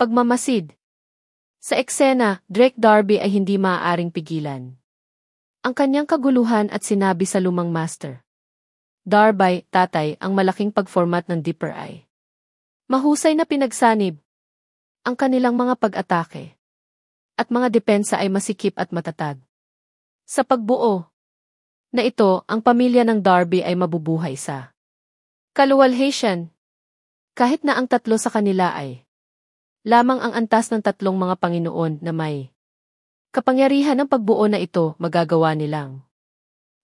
Pagmamasid. Sa eksena, Drake Darby ay hindi maaaring pigilan ang kanyang kaguluhan at sinabi sa lumang master. Darby, tatay, ang malaking pagformat ng Dipper ay mahusay na pinagsanib. Ang kanilang mga pag-atake at mga depensa ay masikip at matatag. Sa pagbuo na ito, ang pamilya ng Darby ay mabubuhay sa kaluwalhatian. Kahit na ang tatlo sa kanila ay lamang ang antas ng tatlong mga Panginoon na may kapangyarihan ng pagbuo na ito, magagawa nilang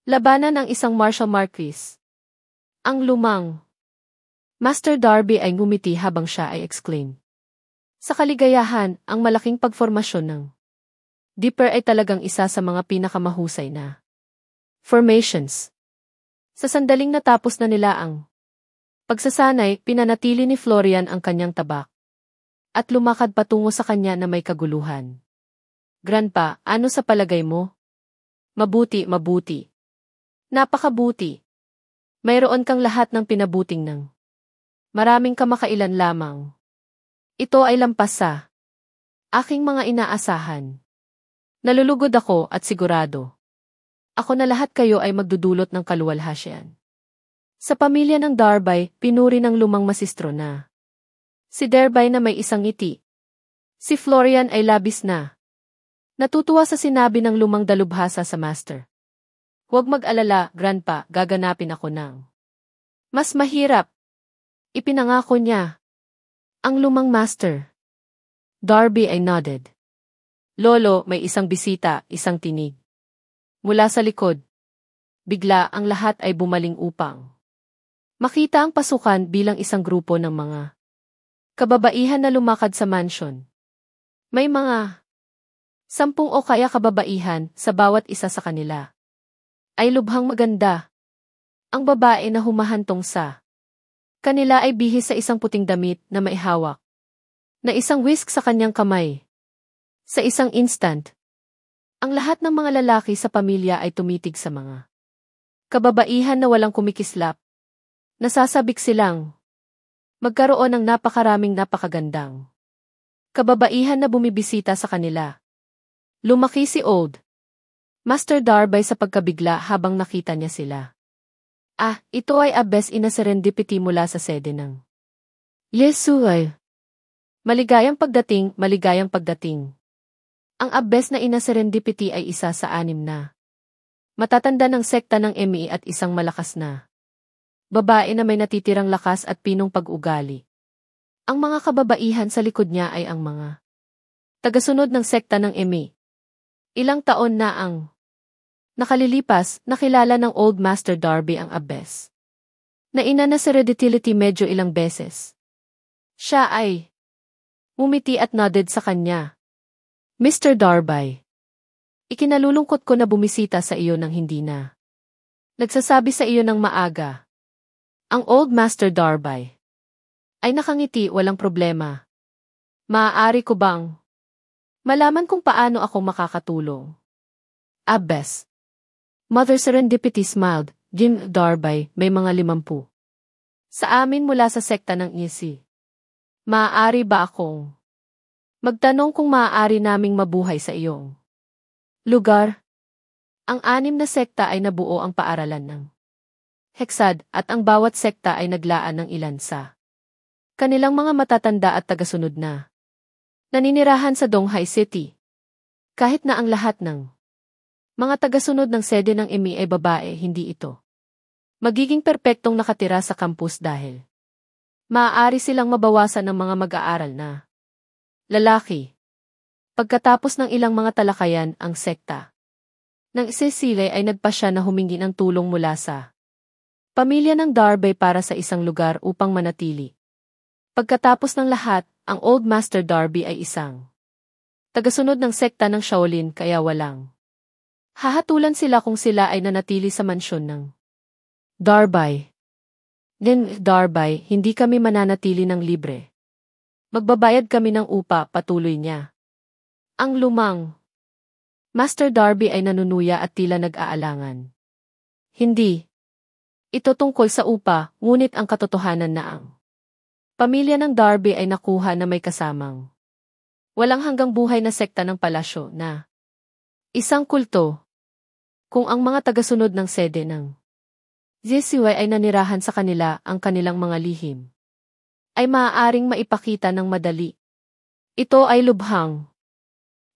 labanan ang isang martial marquis. Ang lumang Master Darby ay ngumiti habang siya ay exclaim. Sa kaligayahan, ang malaking pagformasyon ng Dipper ay talagang isa sa mga pinakamahusay na formations. Sa sandaling natapos na nila ang pagsasanay, pinanatili ni Florian ang kanyang tabak at lumakad patungo sa kanya na may kaguluhan. Grandpa, ano sa palagay mo? Mabuti, mabuti. Napakabuti. Mayroon kang lahat ng pinabuting ng maraming kamakailan lamang. Ito ay lampas sa aking mga inaasahan. Nalulugod ako at sigurado ako na lahat kayo ay magdudulot ng kaluwalhatian. Sa pamilya ng Darby, pinuri ng lumang masistro na si Darby na may isang ngiti. Si Florian ay labis na natutuwa sa sinabi ng lumang dalubhasa sa master. Huwag mag-alala, Grandpa, gaganapin ako ng mas mahirap. Ipinangako niya ang lumang master. Darby ay nodded. Lolo, may isang bisita, isang tinig. Mula sa likod. Bigla ang lahat ay bumaling upang makita ang pasukan bilang isang grupo ng mga kababaihan na lumakad sa mansion. May mga 10 o kaya kababaihan sa bawat isa sa kanila. Ay lubhang maganda. Ang babae na humahantong sa kanila ay bihis sa isang puting damit na may hawak na isang whisk sa kanyang kamay. Sa isang instant, ang lahat ng mga lalaki sa pamilya ay tumitig sa mga kababaihan na walang kumikislap. Nasasabik silang magkaroon ng napakagandang kababaihan na bumibisita sa kanila. Lumaki si Old Master Darby sa pagkabigla habang nakita niya sila. Ito ay abes ina serendipity mula sa sede ng Yesu ay maligayang pagdating, maligayang pagdating. Ang abes na ina serendipity ay isa sa 6 na matatanda ng sekta ng ME at isang malakas na babae na may natitirang lakas at pinong pag-ugali. Ang mga kababaihan sa likod niya ay ang mga tagasunod ng sekta ng ME. Ilang taon na ang nakalilipas, nakilala ng Old Master Darby ang abes na ina na hereditary medyo ilang beses. Siya ay umiti at nodded sa kanya. Mr. Darby, ikinalulungkot ko na bumisita sa iyo nang hindi na nagsasabi sa iyo ng maaga. Ang Old Master Darby ay nakangiti, walang problema. Maaari ko bang malaman kung paano ako makakatulong? Abes. Mother Serendipity smiled. Jim Darby, may mga 50 sa amin mula sa sekta ng EC. Maaari ba akong magtanong kung maaari naming mabuhay sa iyong lugar? Ang 6 na sekta ay nabuo ang paaralan ng Hexad at ang bawat sekta ay naglaan ng ilan sa kanilang mga matatanda at tagasunod na naninirahan sa Donghai City. Kahit na ang lahat ng mga tagasunod ng sede ng ME ay babae, hindi ito magiging perpektong nakatira sa campus dahil maaari silang mabawasan ng mga mag-aaral na lalaki. Pagkatapos ng ilang mga talakayan, ang sekta ng Cecile ay nagpasya na humingi ng tulong mula sa pamilya ng Darby para sa isang lugar upang manatili. Pagkatapos ng lahat, ang Old Master Darby ay isang tagasunod ng sekta ng Shaolin kaya walang hahatulan sila kung sila ay nanatili sa mansyon ng Darby. Darby, hindi kami mananatili ng libre. Magbabayad kami ng upa, patuloy niya. Ang lumang Master Darby ay nanunuya at tila nag-aalangan. Hindi. Ito tungkol sa upa, ngunit ang katotohanan na ang pamilya ng Darby ay nakuha na may kasamang Walang hanggang buhay na sekta ng palasyo na isang kulto. Kung ang mga tagasunod ng sede ng JCY ay nanirahan sa kanila ang kanilang mga lihim, ay maaaring maipakita ng madali. Ito ay lubhang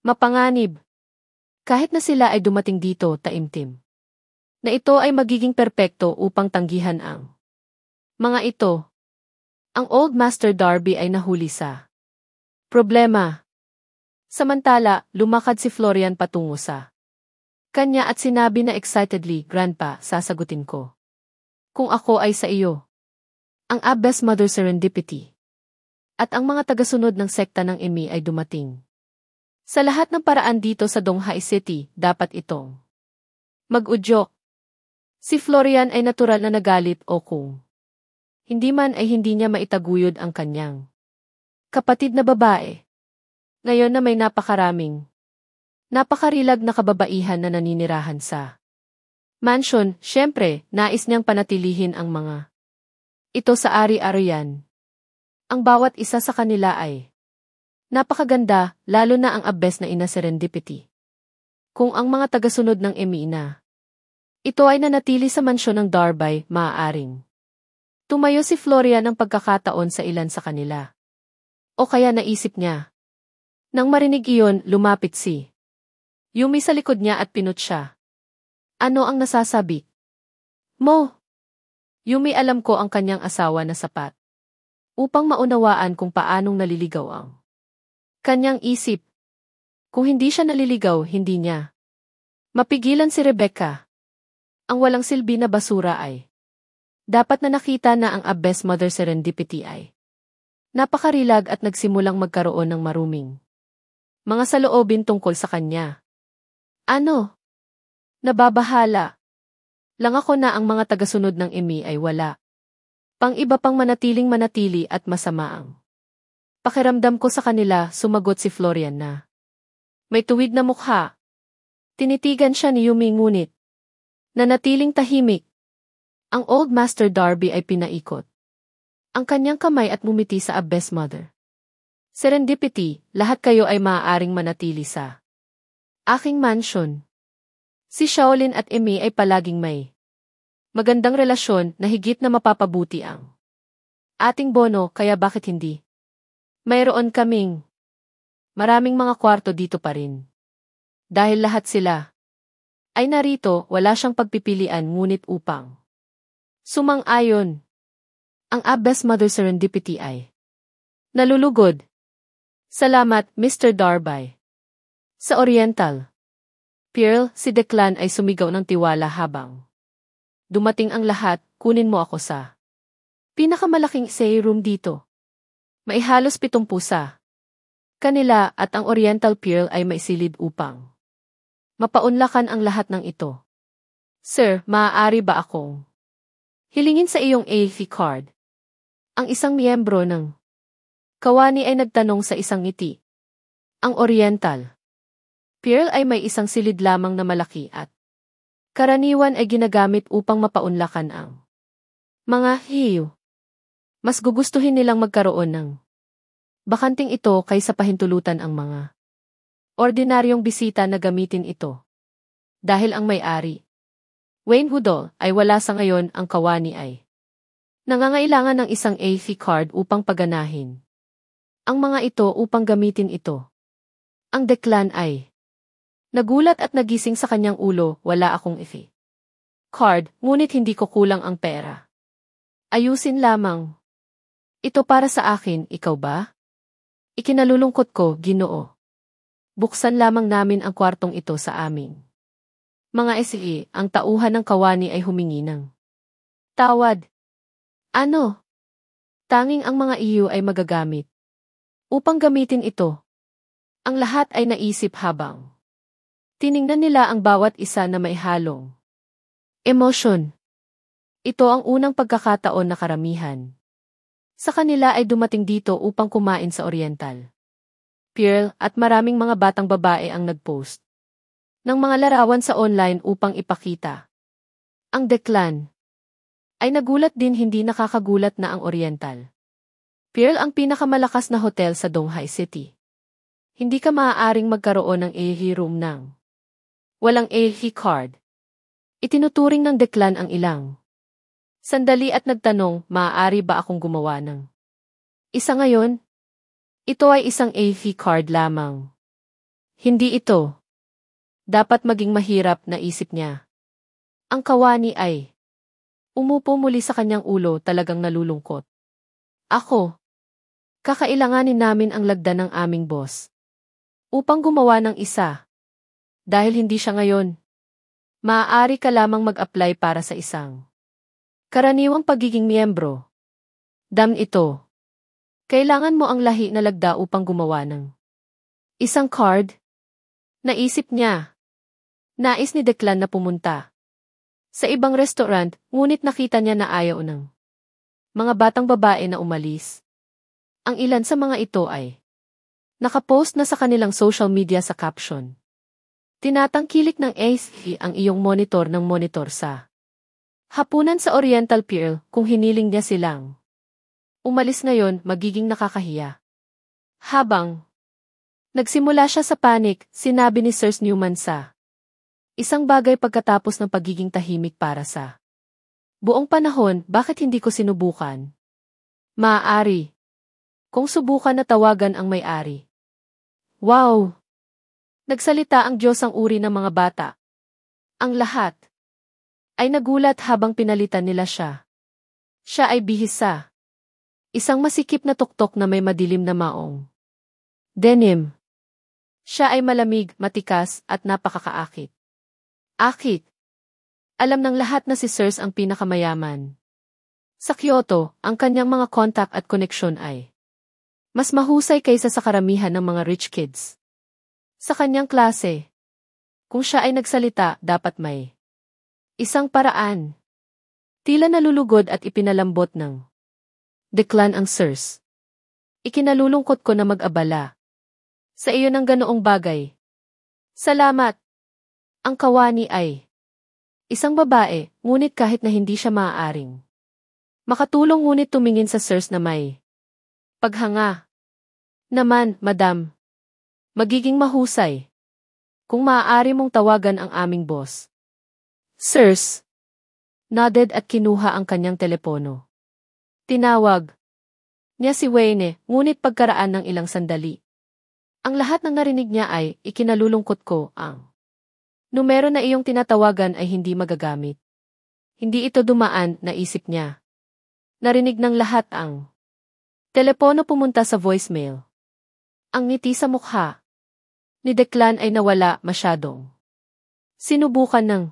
mapanganib. Kahit na sila ay dumating dito taimtim, na ito ay magiging perpekto upang tanggihan ang mga ito. Ang Old Master Darby ay nahuli sa problema. Samantala, lumakad si Florian patungo sa kanya at sinabi na excitedly, "Grandpa, sasagutin ko. Kung ako ay sa iyo." Ang Abbess Mother Serendipity at ang mga tagasunod ng sekta ng Emi ay dumating. Sa lahat ng paraan dito sa Donghai City, dapat itong mag-udyok. Si Florian ay natural na nagalit o kung hindi man ay hindi niya maitaguyod ang kanyang kapatid na babae. Ngayon na may napakarilag na kababaihan na naninirahan sa mansion, syempre, nais niyang panatilihin ang mga ito sa ari-arian. Ang bawat isa sa kanila ay napakaganda, lalo na ang Abbess na ina Serendipity. Kung ang mga tagasunod ng Emi na ito ay nanatili sa mansyon ng Darby, maaaring tumayo si Florian ng pagkakataon sa ilan sa kanila. O kaya naisip niya. Nang marinig iyon, lumapit si Yumi sa likod niya at pinut siya. "Ano ang nasasabi mo?" Yumi, alam ko ang kanyang asawa na sapat upang maunawaan kung paanong naliligaw ang kanyang isip. Kung hindi siya naliligaw, hindi niya mapigilan si Rebecca. Ang walang silbi na basura ay dapat na nakita na ang Abbess Mother Serendipity ay napakarilag at nagsimulang magkaroon ng maruming mga saloobin tungkol sa kanya. Ano? Nababahala lang ako na ang mga tagasunod ng Emi ay wala pang iba pang manatiling-manatili at masamaang pakiramdam ko sa kanila, sumagot si Florian na may tuwid na mukha. Tinitigan siya ni Yumi ngunit nanatiling tahimik. Ang Old Master Darby ay pinaikot ang kanyang kamay at ngumiti sa Abbess Mother Serendipity, lahat kayo ay maaaring manatili sa aking mansion. Si Shaolin at Emi ay palaging may magandang relasyon na higit na mapapabuti ang ating bono, kaya bakit hindi? Mayroon kaming maraming mga kwarto dito pa rin. Dahil lahat sila ay narito, wala siyang pagpipilian ngunit upang sumang-ayon. Ang Abbess Mother Serendipity ay nalulugod. Salamat, Mr. Darby. Sa Oriental Pearl, si Declan ay sumigaw ng tiwala habang dumating ang lahat. Kunin mo ako sa pinakamalaking stay room dito. May halos 7 sa kanila at ang Oriental Pearl ay maisilid upang mapaunlakan ang lahat ng ito. Sir, maaari ba akong hilingin sa iyong AFE card? Ang isang miyembro ng kawani ay nagtanong sa isang ngiti. Ang Oriental Pearl ay may isang silid lamang na malaki at karaniwan ay ginagamit upang mapaunlakan ang mga hiyo. Mas gugustuhin nilang magkaroon ng bakanting ito kaysa pahintulutan ang mga ordinaryong bisita na gamitin ito. Dahil ang may-ari, Wayne Hudol, ay wala sa ngayon, ang kawani ay nangangailangan ng isang AFE card upang paganahin ang mga ito upang gamitin ito. Ang Declan ay nagulat at nagising sa kanyang ulo. Wala akong AFE card, ngunit hindi ko kulang ang pera. Ayusin lamang. Ito para sa akin, ikaw ba? Ikinalulungkot ko, Ginoo. Buksan lamang namin ang kwartong ito sa amin. Mga SE, ang tauhan ng kawani ay humingi ng tawad. Ano? Tanging ang mga iyo ay magagamit upang gamitin ito. Ang lahat ay naisip habang tiningnan nila ang bawat isa na may halong emosyon. Ito ang unang pagkakataon na karamihan sa kanila ay dumating dito upang kumain sa Oriental Pearl at maraming mga batang babae ang nagpost ng mga larawan sa online upang ipakita. Ang Declan ay nagulat din, hindi nakakagulat na ang Oriental Pearl ang pinakamalakas na hotel sa Donghai City. Hindi ka maaaring magkaroon ng AHI room nang walang AHI card. Itinuturing ng Declan ang ilang sandali at nagtanong, maaari ba akong gumawa ng isa ngayon? Ito ay isang AHI card lamang. Hindi ito. Dapat maging mahirap, naisip niya. Ang kawani ay umupo muli sa kanyang ulo, talagang nalulungkot. Ako. Kakailanganin namin ang lagda ng aming boss upang gumawa ng isa. Dahil hindi siya ngayon, maaari ka lamang mag-apply para sa isang karaniwang pagiging miyembro. Ito. Kailangan mo ang lahi na lagda upang gumawa ng isang card. Naisip niya. Nais ni Declan na pumunta sa ibang restaurant, ngunit nakita niya na ayaw ng mga batang babae na umalis. Ang ilan sa mga ito ay nakapost na sa kanilang social media sa caption. Tinatangkilik ng AHI ang iyong monitor ng monitor sa hapunan sa Oriental Pier kung hiniling niya silang umalis ngayon, magiging nakakahiya. Habang nagsimula siya sa panic, sinabi ni Sir Newman sa isang bagay pagkatapos ng pagiging tahimik para sa buong panahon, bakit hindi ko sinubukan? Maaari kung subukan na tawagan ang may-ari. Wow! Nagsalita ang Diyos, ang uri ng mga bata. Ang lahat ay nagulat habang pinalitan nila siya. Siya ay bihisa. Isang masikip na tuktok na may madilim na maong denim. Siya ay malamig, matikas, at napakakaakit. Akit. Alam ng lahat na si Sirs ang pinakamayaman. Sa Kyoto, ang kanyang mga kontak at koneksyon ay mas mahusay kaysa sa karamihan ng mga rich kids sa kanyang klase. Kung siya ay nagsalita, dapat may isang paraan. Tila nalulugod at ipinalambot ng Declan ang Sirs. Ikinalulungkot ko na mag-abala sa iyo ng ganoong bagay. Salamat. Ang kawani ay isang babae, ngunit kahit na hindi siya maaaring makatulong, ngunit tumingin sa Sirs na may paghanga. Naman, madam. Magiging mahusay kung maaari mong tawagan ang aming boss. Sirs. Nodded at kinuha ang kanyang telepono. Tinawag niya si Wayne, ngunit pagkaraan ng ilang sandali, ang lahat ng narinig niya ay, ikinalulungkot ko, ang numero na iyong tinatawagan ay hindi magagamit. Hindi ito dumaan, naisip niya. Narinig ng lahat ang telepono pumunta sa voicemail. Ang ngiti sa mukha ni Declan ay nawala masyadong. Sinubukan ng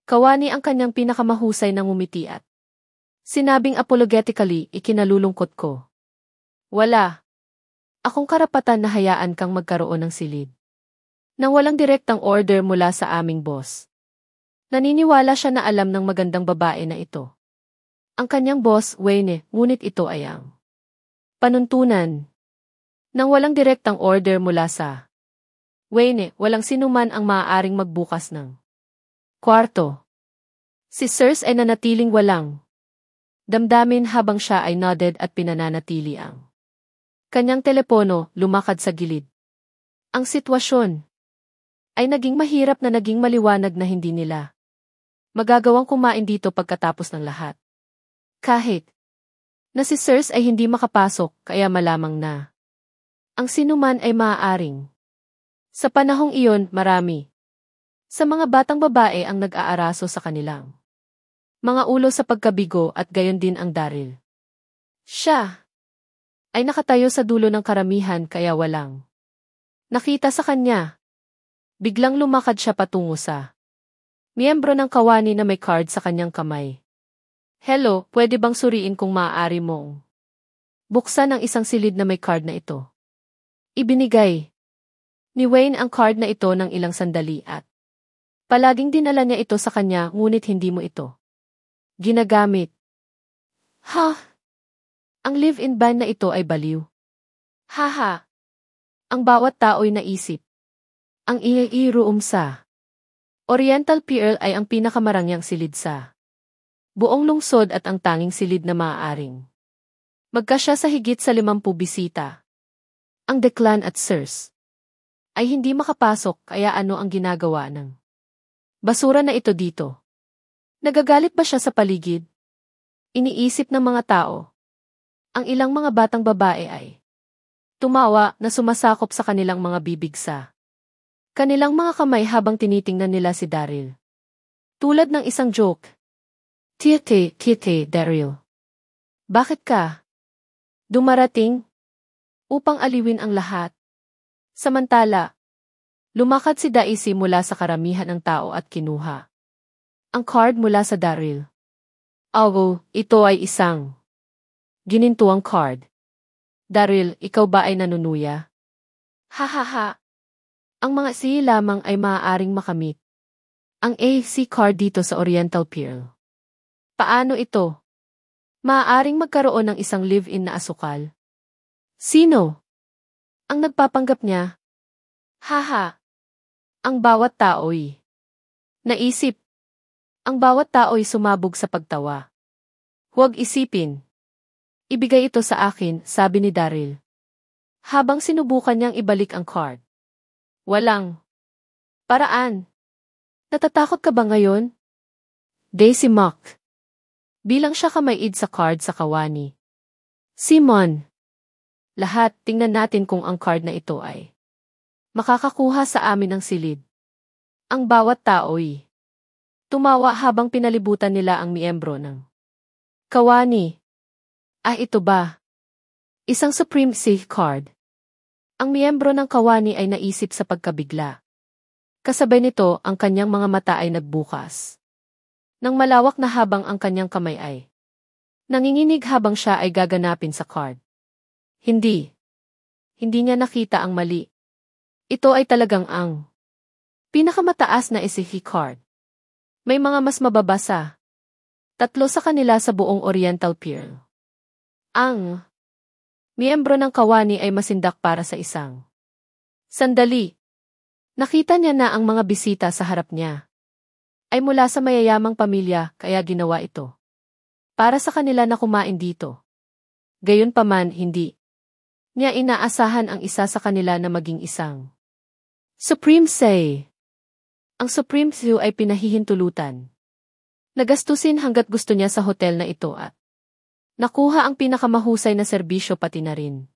kawani ang kanyang pinakamahusay na ngumiti at sinabing apologetically, ikinalulungkot ko. Wala akong karapatan na hayaan kang magkaroon ng silid nang walang direktang order mula sa aming boss. Naniniwala siya na alam ng magandang babae na ito ang kanyang boss, Wayne, ngunit ito ay ang panuntunan. Nang walang direktang order mula sa Wayne, walang sinuman ang maaaring magbukas ng kwarto. Si Sirs ay nanatiling walang damdamin habang siya ay nodded at pinananatili ang kanyang telepono, lumakad sa gilid. Ang sitwasyon ay naging mahirap na naging maliwanag na hindi nila magagawang kumain dito pagkatapos ng lahat. Kahit na si Sirs ay hindi makapasok, kaya malamang na ang sinuman ay maaaring. Sa panahong iyon, marami sa mga batang babae ang nag-aaraso sa kanilang mga ulo sa pagkabigo at gayon din ang Daryl. Siya ay nakatayo sa dulo ng karamihan kaya walang nakita sa kanya. Biglang lumakad siya patungo sa miyembro ng kawani na may card sa kanyang kamay. Hello, pwede bang suriin kung maaari mong buksan ang isang silid na may card na ito? Ibinigay ni Wayne ang card na ito ng ilang sandali at palaging dinala niya ito sa kanya, ngunit hindi mo ito ginagamit. Ha? Ang live-in ban na ito ay baliw. Haha. Ang bawat tao'y naisip. Ang room sa Oriental Pier ay ang pinakamarangyang silid sa buong lungsod at ang tanging silid na maaaring magkasya sa higit sa 50 bisita. Ang Declan at Sirs ay hindi makapasok kaya ano ang ginagawa ng basura na ito dito? Nagagalit ba siya sa paligid? Iniisip ng mga tao. Ang ilang mga batang babae ay tumawa na sumasakop sa kanilang mga bibig sa kanilang mga kamay habang tinitingnan nila si Daryl. Tulad ng isang joke. Kite, Daryl. Bakit ka dumarating? Upang aliwin ang lahat. Samantala, lumakad si Daisy mula sa karamihan ng tao at kinuha ang card mula sa Daryl. Oh, ito ay isang ginintuang card. Daryl, ikaw ba ay nanunuya? Hahaha. Ang mga C lamang ay maaaring makamit ang AC card dito sa Oriental Pearl. Paano ito? Maaaring magkaroon ng isang live-in na asukal. Sino ang nagpapanggap niya? Haha. Ang bawat tao'y naisip. Ang bawat tao'y sumabog sa pagtawa. Huwag isipin. Ibigay ito sa akin, sabi ni Daryl. Habang sinubukan niyang ibalik ang card. Walang paraan. Natatakot ka ba ngayon? Daisy mocked. Bilang siya kamaid sa card sa kawani. Simon. Lahat, tingnan natin kung ang card na ito ay makakakuha sa amin ng silid. Ang bawat tao'y tumawa habang pinalibutan nila ang miyembro ng kawani. Ito ba? Isang Supreme Safe card. Ang miyembro ng kawani ay naisip sa pagkabigla. Kasabay nito, ang kanyang mga mata ay nagbukas. Nang malawak na habang ang kanyang kamay ay nanginginig habang siya ay gaganapin sa card. Hindi. Hindi niya nakita ang mali. Ito ay talagang ang pinakamataas na SCP card. May mga mas mababasa. 3 sa kanila sa buong Oriental Pearl. Ang miyembro ng kawani ay masindak para sa isang sandali. Nakita niya na ang mga bisita sa harap niya ay mula sa mayayamang pamilya kaya ginawa ito para sa kanila na kumain dito. Gayunpaman hindi niya inaasahan ang isa sa kanila na maging isang Supreme Say. Ang Supreme Say ay pinahihintulutan. Nagastusin hanggat gusto niya sa hotel na ito at nakuha ang pinakamahusay na serbisyo pati na rin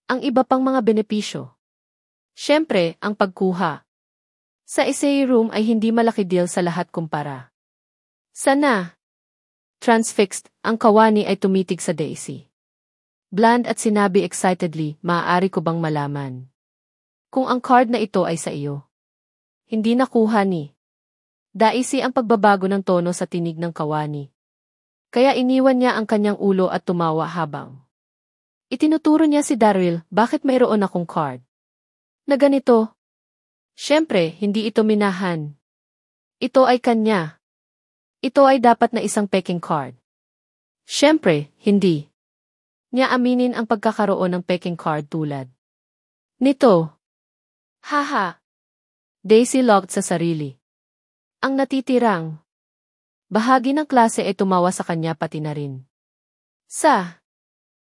ang iba pang mga benepisyo. Siyempre, ang pagkuha sa essay room ay hindi malaki deal sa lahat kumpara. Sana. Transfixed, ang kawani ay tumitig sa Daisy. Bland at sinabi excitedly, maaari ko bang malaman kung ang card na ito ay sa iyo? Hindi nakuha ni Daisy ang pagbabago ng tono sa tinig ng kawani. Kaya iniwan niya ang kanyang ulo at tumawa habang itinuturo niya si Daryl, bakit mayroon akong card na ganito? Siyempre, hindi ito minahan. Ito ay kanya. Ito ay dapat na isang peking card. Siyempre, hindi niya aminin ang pagkakaroon ng peking card tulad nito. Haha. Daisy locked sa sarili. Ang natitirang bahagi ng klase ay tumawa sa kanya pati na rin. Sa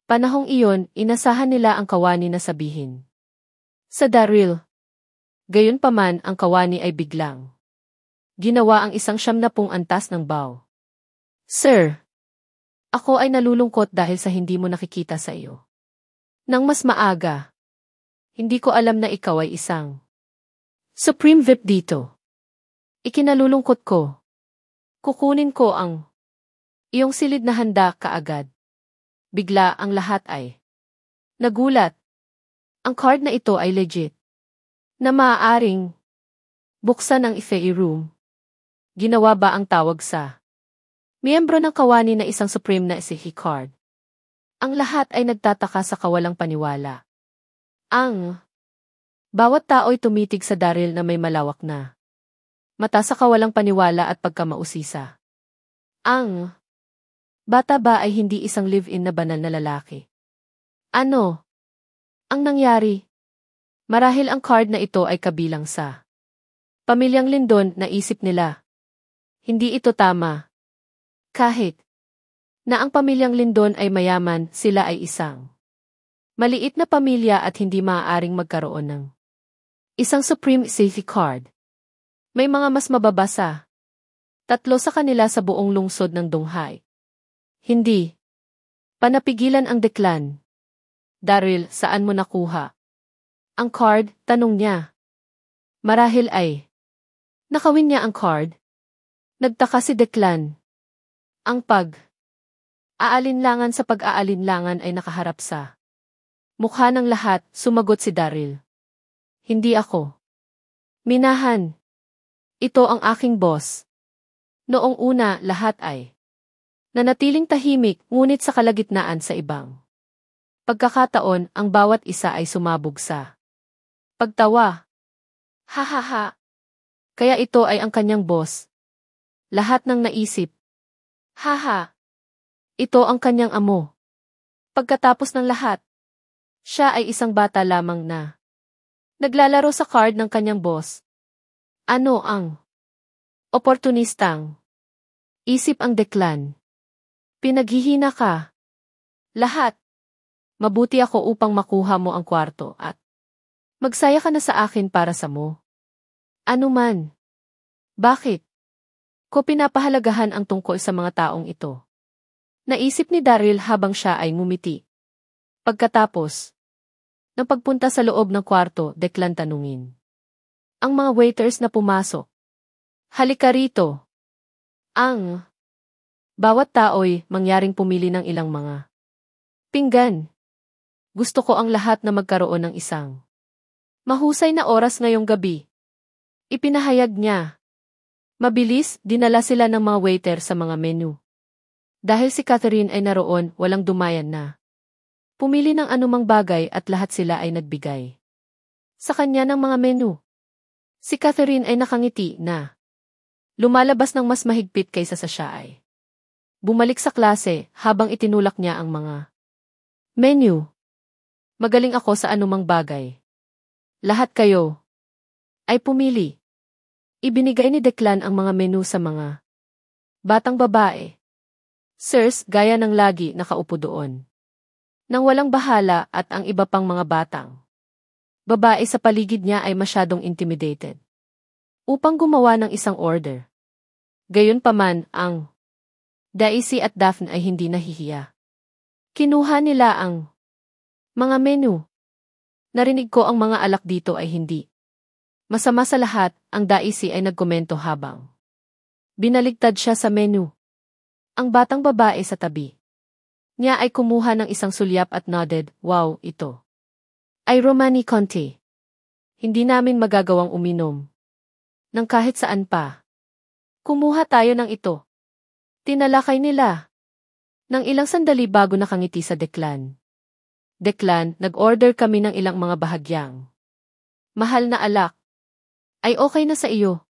panahong iyon, inasahan nila ang kawani na sabihin sa Daryl. Gayunpaman, ang kawani ay biglang ginawa ang isang 70 antas ng bow. Sir, ako ay nalulungkot dahil sa hindi mo nakikita sa iyo nang mas maaga. Hindi ko alam na ikaw ay isang Supreme VIP dito. Ikinalulungkot ko. Kukunin ko ang iyong silid na handa kaagad. Bigla ang lahat ay nagulat. Ang card na ito ay legit. Na maaaring buksan ang essay room. Ginawa ba ang tawag sa miyembro ng kawani na isang Supreme na essay card? Ang lahat ay nagtataka sa kawalang paniwala. Ang bawat tao'y tumitig sa Daryl na may malawak na mata sa kawalang paniwala at pagkamausisa. Ang bata ba ay hindi isang live-in na banal na lalaki? Ano ang nangyari? Marahil ang card na ito ay kabilang sa pamilyang Lindon, naisip nila. Hindi ito tama. Kahit na ang pamilyang Lindon ay mayaman, sila ay isang maliit na pamilya at hindi maaaring magkaroon ng Isang Supreme Safety Card. May mga mas mababasa. 3 sa kanila sa buong lungsod ng Donghae. Hindi. Panapigilan ang Declan. Daryl, saan mo nakuha? Ang card, tanong niya. Marahil ay. Nakawin niya ang card. Nagtaka si Declan. Ang aalinlangan sa pag-aalinlangan ay nakaharap sa mukha ng lahat, sumagot si Daryl. Hindi ako. Minahan. Ito ang aking boss. Noong una, lahat ay nanatiling tahimik, ngunit sa kalagitnaan sa ibang pagkakataon, ang bawat isa ay sumabog sa pagtawa. Ha ha ha. Kaya ito ay ang kanyang boss. Lahat ng naisip. Ha ha. Ito ang kanyang amo. Pagkatapos ng lahat, siya ay isang bata lamang na naglalaro sa card ng kanyang boss. Ano ang oportunistang isip ang Declan? Pinaghihina ka. Lahat. Mabuti ako upang makuha mo ang kwarto at magsaya ka na sa akin para sa mo. Ano man. Bakit? Ko pinapahalagahan ang tungkol sa mga taong ito. Naisip ni Daryl habang siya ay ngumiti. Pagkatapos ng pagpunta sa loob ng kwarto, Declan tanungin ang mga waiters na pumasok. Halika rito. Ang bawat tao'y mangyaring pumili ng ilang mga pinggan. Gusto ko ang lahat na magkaroon ng isang mahusay na oras ngayong gabi. Ipinahayag niya. Mabilis, dinala sila ng mga waiter sa mga menu. Dahil si Catherine ay naroon, walang dumayan na pumili ng anumang bagay at lahat sila ay nagbigay sa kanya ng mga menu. Si Catherine ay nakangiti na lumalabas ng mas mahigpit kaysa sa siya ay bumalik sa klase habang itinulak niya ang mga menu. Magaling ako sa anumang bagay. Lahat kayo ay pumili. Ibinigay ni Declan ang mga menu sa mga batang babae. Sirs, gaya ng lagi nakaupo doon. Nang walang bahala at ang iba pang mga batang babae sa paligid niya ay masyadong intimidated upang gumawa ng isang order. Gayunpaman, ang Daisy at Daphne ay hindi nahihiya. Kinuha nila ang mga menu. Narinig ko ang mga alak dito ay hindi masama sa lahat, ang Daisy ay nagkomento habang binaligtad siya sa menu. Ang batang babae sa tabi niya ay kumuha ng isang sulyap at nodded, wow, ito ay Romani Conti. Hindi namin magagawang uminom ng kahit saan pa. Kumuha tayo ng ito. Tinalakay nila ng ilang sandali bago nakangiti sa Declan. Declan, nag-order kami ng ilang mga bahagyang mahal na alak. Ay okay na sa iyo.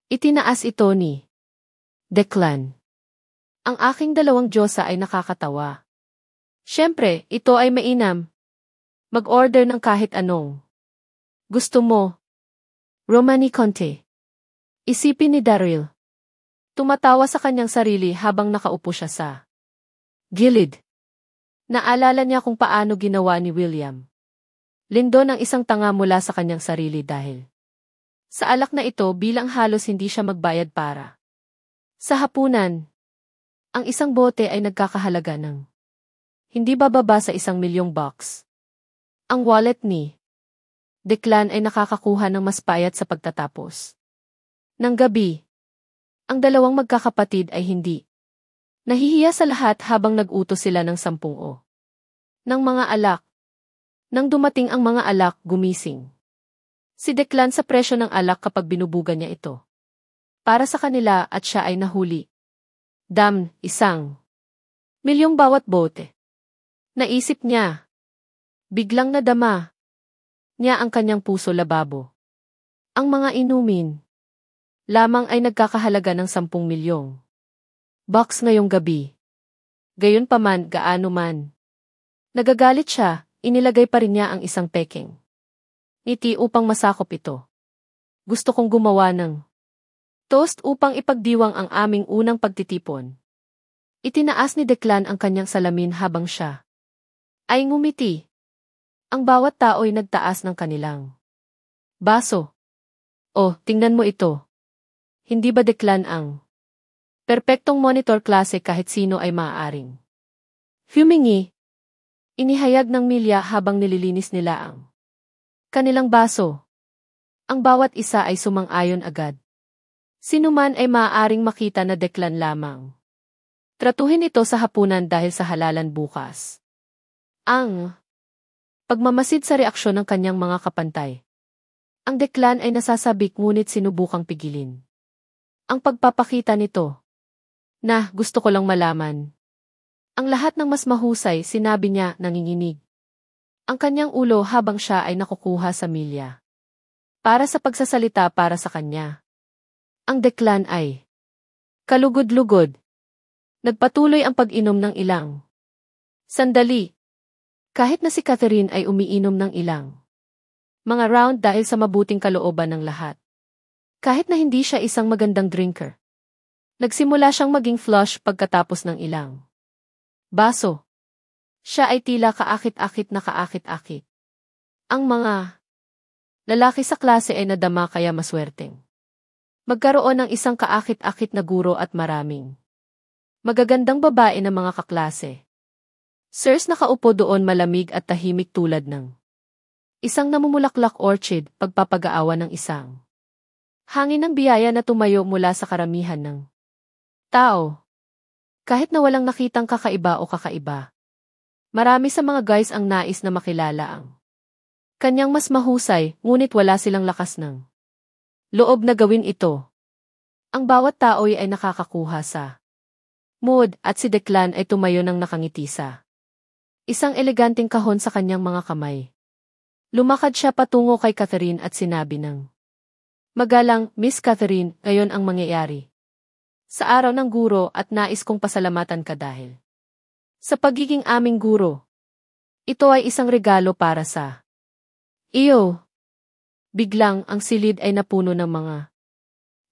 Itinaas ito ni Declan. Ang aking dalawang diyosa ay nakakatawa. Siyempre, ito ay mainam. Mag-order ng kahit anong gusto mo. Romani Conti. Isipin ni Daryl. Tumatawa sa kanyang sarili habang nakaupo siya sa gilid. Naalala niya kung paano ginawa ni William Lindon ang isang tanga mula sa kanyang sarili dahil sa alak na ito bilang halos hindi siya magbayad para sa hapunan. Ang isang bote ay nagkakahalaga ng hindi bababa sa $1,000,000. Ang wallet ni Declan ay nakakakuha ng mas payat sa pagtatapos ng gabi. Ang dalawang magkakapatid ay hindi nahihiya sa lahat habang nag-utos sila ng 10 o ng mga alak. Nang dumating ang mga alak, gumising si Declan sa presyo ng alak kapag binubugan niya ito para sa kanila at siya ay nahuli. $1,000,000 bawat bote. Naisip niya. Biglang nadama niya ang kanyang puso lababo. Ang mga inumin lamang ay nagkakahalaga ng $10,000,000 ngayong gabi. Gayunpaman, gaano man nagagalit siya, inilagay pa rin niya ang isang peking ngiti upang masakop ito. Gusto kong gumawa ng toast upang ipagdiwang ang aming unang pagtitipon. Itinaas ni Declan ang kanyang salamin habang siya ay ngumiti. Ang bawat tao ay nagtaas ng kanilang Baso. Oh, tingnan mo ito. Hindi ba Declan ang perpektong monitor klase kahit sino ay maaaring humingi? Inihayag ng Milya habang nililinis nila ang kanilang baso. Ang bawat isa ay sumang-ayon agad. Sino man ay maaaring makita na Declan lamang. Tratuhin ito sa hapunan dahil sa halalan bukas. Ang pagmamasid sa reaksyon ng kanyang mga kapantay. Ang Declan ay nasasabik ngunit sinubukang pigilin. Ang pagpapakita nito na gusto ko lang malaman. Ang lahat ng mas mahusay, sinabi niya nanginginig. Ang kanyang ulo habang siya ay nakukuha sa Milya. Para sa pagsasalita para sa kanya. Ang Declan ay kalugod-lugod. Nagpatuloy ang pag-inom ng ilang sandali. Kahit na si Catherine ay umiinom ng ilang mga round dahil sa mabuting kalooban ng lahat. Kahit na hindi siya isang magandang drinker. Nagsimula siyang maging flush pagkatapos ng ilang baso. Siya ay tila kaakit-akit na kaakit-akit. Ang mga lalaki sa klase ay nadama kaya maswerteng magkaroon ng isang kaakit-akit na guro at maraming magagandang babae na mga kaklase. Sirs nakaupo doon malamig at tahimik tulad ng isang namumulaklak orchid pagpapagaawa ng isang hangin ng biyaya na tumayo mula sa karamihan ng tao. Kahit na walang nakitang kakaiba o kakaiba. Marami sa mga guys ang nais na makilala ang kanyang mas mahusay, ngunit wala silang lakas ng loob na gawin ito. Ang bawat tao ay nakakakuha sa mood at si Declan ay tumayo ng nakangiti sa isang eleganteng kahon sa kanyang mga kamay. Lumakad siya patungo kay Catherine at sinabi ng magalang, Miss Catherine, ngayon ang mangyayari. Sa araw ng guro at nais kong pasalamatan ka dahil sa pagiging aming guro. Ito ay isang regalo para sa iyo. Biglang ang silid ay napuno ng mga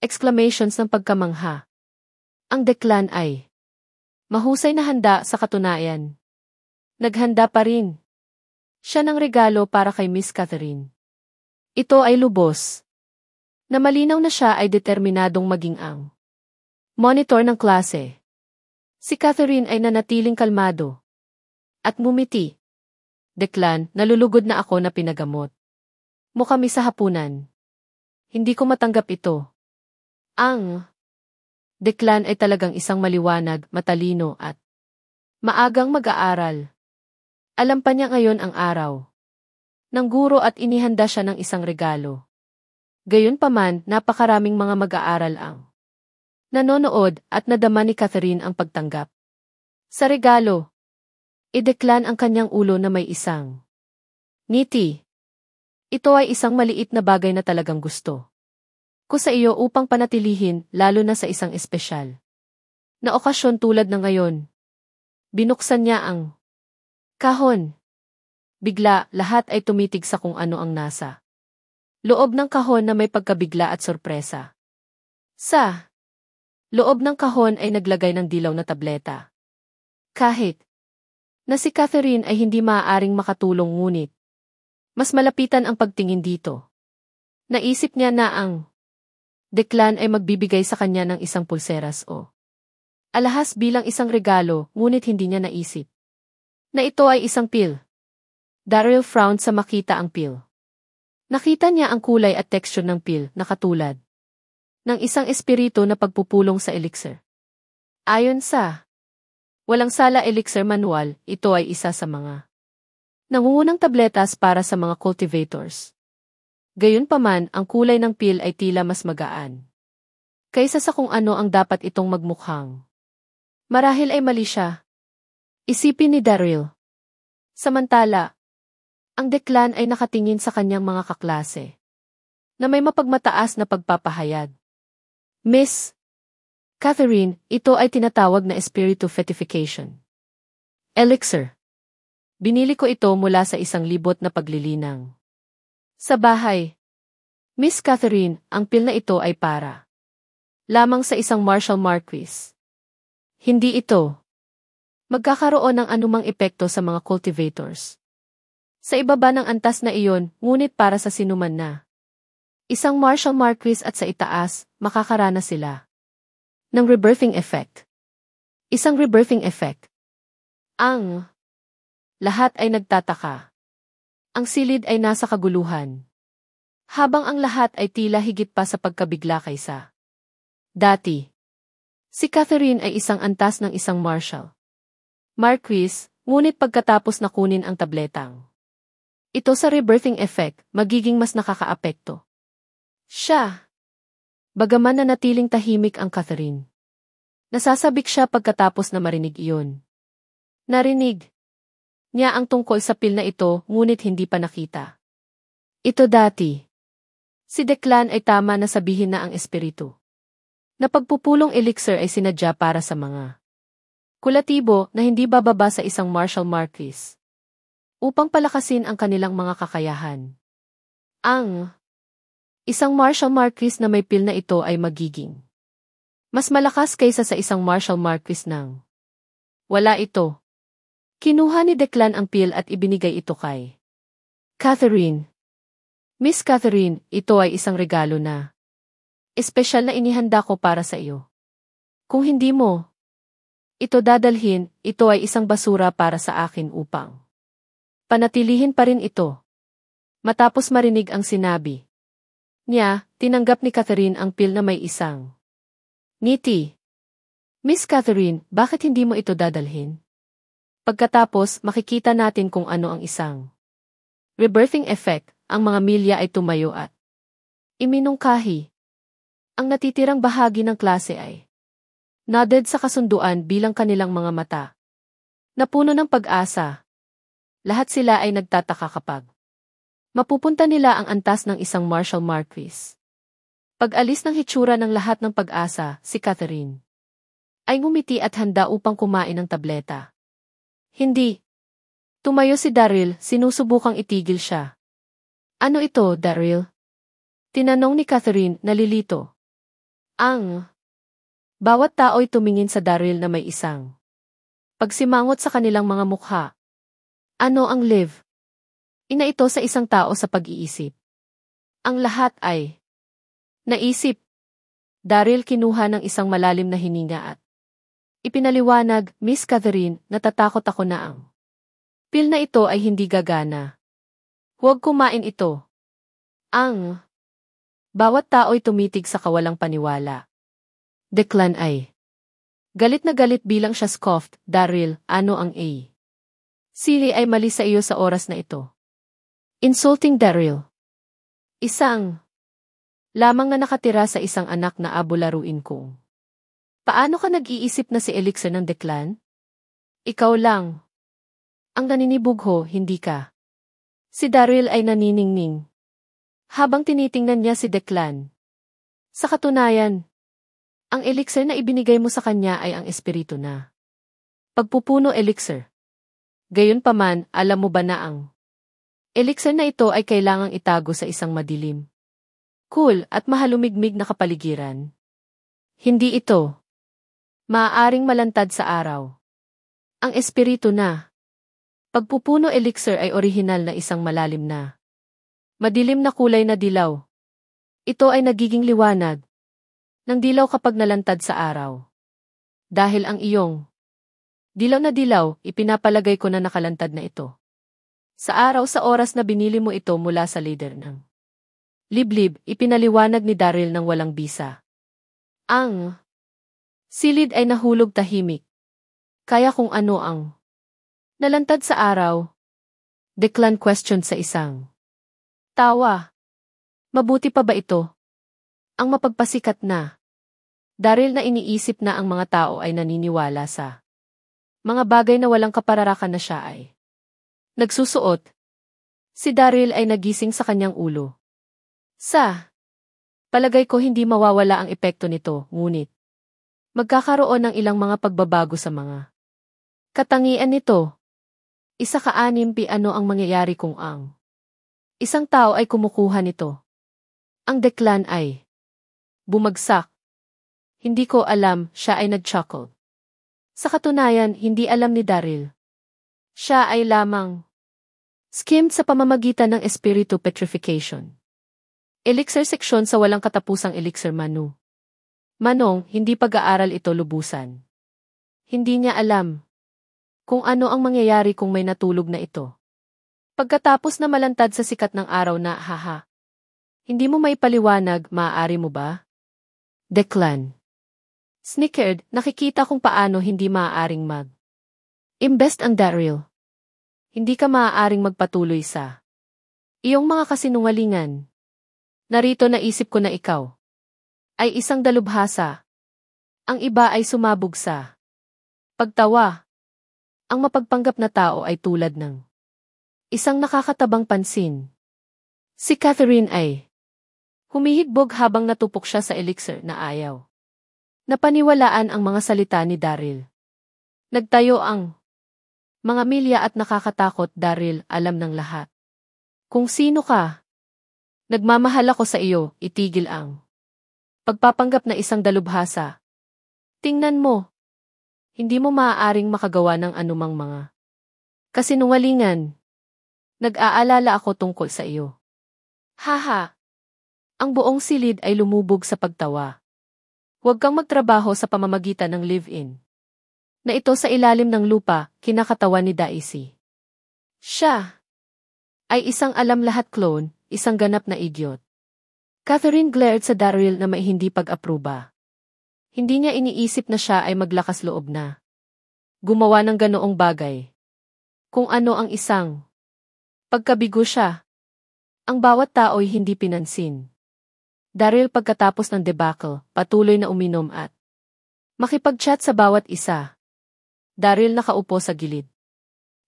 exclamations ng pagkamangha. Ang Declan ay mahusay na handa sa katunayan. Naghanda pa rin siya ng regalo para kay Miss Catherine. Ito ay lubos na malinaw na siya ay determinadong maging ang monitor ng klase. Si Catherine ay nanatiling kalmado at ngumiti. Declan, nalulugod na ako na pinagamot mo kami sa hapunan. Hindi ko matanggap ito. Ang Declan ay talagang isang maliwanag, matalino at maagang mag-aaral. Alam pa niya ngayon ang araw ng guro at inihanda siya ng isang regalo. Gayunpaman, napakaraming mga mag-aaral ang nanonood at nadama ni Catherine ang pagtanggap sa regalo. Declan ang kanyang ulo na may isang ngiti. Ito ay isang maliit na bagay na talagang gusto ko sa iyo upang panatilihin, lalo na sa isang espesyal na okasyon tulad ng ngayon. Binuksan niya ang kahon. Bigla, lahat ay tumitig sa kung ano ang nasa loob ng kahon na may pagkabigla at sorpresa. Sa loob ng kahon ay naglagay ng dilaw na tableta. Kahit na si Catherine ay hindi maaaring makatulong ngunit mas malapitan ang pagtingin dito. Naisip niya na ang Declan ay magbibigay sa kanya ng isang pulseras o alahas bilang isang regalo, ngunit hindi niya naisip na ito ay isang pil. Daryl frowned sa makita ang pil. Nakita niya ang kulay at texture ng pil na katulad ng isang espiritu na pagpupulong sa elixir. Ayon sa walang sala elixir manual, ito ay isa sa mga nangungunang tabletas para sa mga cultivators. Gayunpaman, ang kulay ng pil ay tila mas magaan kaysa sa kung ano ang dapat itong magmukhang. Marahil ay mali siya, isipin ni Daryl. Samantala, ang Declan ay nakatingin sa kanyang mga kaklase na may mapagmataas na pagpapahayag. Miss Catherine, ito ay tinatawag na espiritu fetification. Elixir. Binili ko ito mula sa isang libot na paglilinang sa bahay. Miss Catherine, ang pil na ito ay para lamang sa isang Marshall Marquis. Hindi ito magkakaroon ng anumang epekto sa mga cultivators. Sa ibaba ng antas na iyon, ngunit para sa sinuman na Isang Marshall Marquis at sa itaas, makakaranas sila ng rebirthing effect. Isang rebirthing effect. Ang lahat ay nagtataka. Ang silid ay nasa kaguluhan. Habang ang lahat ay tila higit pa sa pagkabigla kaysa dati. Si Catherine ay isang antas ng isang Marshall Marquis, ngunit pagkatapos na kunin ang tabletang ito sa rebirthing effect, magiging mas nakakaapekto siya. Bagaman nanatiling tahimik ang Catherine. Nasasabik siya pagkatapos na marinig iyon. Narinig niya ang tungkol sa pil na ito, ngunit hindi pa nakita ito dati. Si Declan ay tama na sabihin na ang espiritu na pagpupulong elixir ay sinadya para sa mga kulatibo na hindi bababa sa isang Marshall Marquis upang palakasin ang kanilang mga kakayahan. Ang isang Marshall Marquis na may pil na ito ay magiging mas malakas kaysa sa isang Marshall Marquis nang wala ito. Kinuha ni Declan ang pil at ibinigay ito kay Catherine. Miss Catherine, ito ay isang regalo na espesyal na inihanda ko para sa iyo. Kung hindi mo ito dadalhin, ito ay isang basura para sa akin upang panatilihin pa rin ito. Matapos marinig ang sinabi niya, tinanggap ni Catherine ang pil na may isang ngiti. Miss Catherine, bakit hindi mo ito dadalhin? Pagkatapos, makikita natin kung ano ang isang rebirthing effect. Ang mga milya ay tumayo at iminungkahi. Ang natitirang bahagi ng klase ay nodded sa kasunduan bilang kanilang mga mata napuno ng pag-asa. Lahat sila ay nagtataka kapag mapupunta nila ang antas ng isang Marshall Marquis. Pag-alis ng hitsura ng lahat ng pag-asa, si Catherine ay ngumiti at handa upang kumain ng tableta. Hindi. Tumayo si Daryl, sinusubukang itigil siya. Ano ito, Daryl? Tinanong ni Catherine, nalilito. Ang bawat tao'y tumingin sa Daryl na may isang pagsimangot sa kanilang mga mukha. Ano ang live? Ina ito sa isang tao sa pag-iisip. Ang lahat ay naisip. Daryl kinuha ng isang malalim na hininga at ipinaliwanag, Miss Catherine, natatakot ako na ang pil na ito ay hindi gagana. Huwag kumain ito. Ang bawat tao'y tumitig sa kawalang paniwala. Declan ay galit na galit bilang siya scoffed, Daryl, ano ang A? Sili ay mali sa iyo sa oras na ito. Insulting Daryl. Isang lamang na nakatira sa isang anak na abularuin kong. Paano ka nag-iisip na si Elixir ng Declan? Ikaw lang. Ang naninibugho, hindi ka. Si Daryl ay naniningning habang tinitingnan niya si Declan. Sa katunayan, ang elixir na ibinigay mo sa kanya ay ang espiritu na pagpupuno elixir. Gayunpaman, alam mo ba na ang elixir na ito ay kailangang itago sa isang madilim, cool at mahalumigmig na kapaligiran? Hindi ito maaaring malantad sa araw. Ang espiritu na pagpupuno elixir ay orihinal na isang malalim na madilim na kulay na dilaw. Ito ay nagiging liwanag ng dilaw kapag nalantad sa araw. Dahil ang iyong dilaw na dilaw, ipinapalagay ko na nakalantad na ito. Sa araw sa oras na binili mo ito mula sa leader ng liblib, ipinaliwanag ni Daryl ng walang bisa. Ang silid ay nahulog tahimik. Kaya kung ano ang nalantad sa araw? Declan question sa isang tawa. Mabuti pa ba ito? Ang mapagpasikat na Daryl na iniisip na ang mga tao ay naniniwala sa mga bagay na walang kapararakan na siya ay nagsusuot. Si Daryl ay nagising sa kanyang ulo. Sa palagay ko hindi mawawala ang epekto nito, ngunit magkakaroon ng ilang mga pagbabago sa mga katangian nito. Isa ka-anim ano ang mangyayari kung ang isang tao ay kumukuha nito? Ang Declan ay bumagsak. Hindi ko alam, siya ay nag-chuckle. Sa katunayan, hindi alam ni Daryl. Siya ay lamang skimmed sa pamamagitan ng espiritu petrification. Elixir seksyon sa walang katapusang elixir manu. Manong, hindi pag-aaral ito lubusan. Hindi niya alam kung ano ang mangyayari kung may natulog na ito. Pagkatapos na malantad sa sikat ng araw na, haha. Hindi mo maipaliwanag, maaari mo ba? Declan. Snickered, nakikita kung paano hindi maaaring Imbest ang Daryl. Hindi ka maaaring magpatuloy sa iyong mga kasinungalingan. Narito naisip ko na ikaw ay isang dalubhasa. Ang iba ay sumabog sa pagtawa. Ang mapagpanggap na tao ay tulad ng isang nakakatabang pansin. Si Catherine ay humihigbog habang natupok siya sa elixir na ayaw. Napaniwalaan ang mga salita ni Daryl. Nagtayo ang mga milya at nakakatakot. Daryl, alam ng lahat. Kung sino ka, nagmamahal ako sa iyo, itigil ang pagpapanggap na isang dalubhasa. Tingnan mo, hindi mo maaaring makagawa ng anumang mga kasinungalingan. Nag-aalala ako tungkol sa iyo. Haha! Ang buong silid ay lumubog sa pagtawa. Huwag kang magtrabaho sa pamamagitan ng live-in. Na ito sa ilalim ng lupa, kinakatawan ni Daisy. Siya ay isang alam-lahat clone, isang ganap na idiot. Catherine glared sa Daryl na may hindi pag-apruba. Hindi niya iniisip na siya ay maglakas loob na gumawa ng ganoong bagay. Kung ano ang isang pagkabigo siya. Ang bawat tao'y hindi pinansin. Daryl pagkatapos ng debacle, patuloy na uminom at makipag-chat sa bawat isa. Daryl nakaupo sa gilid.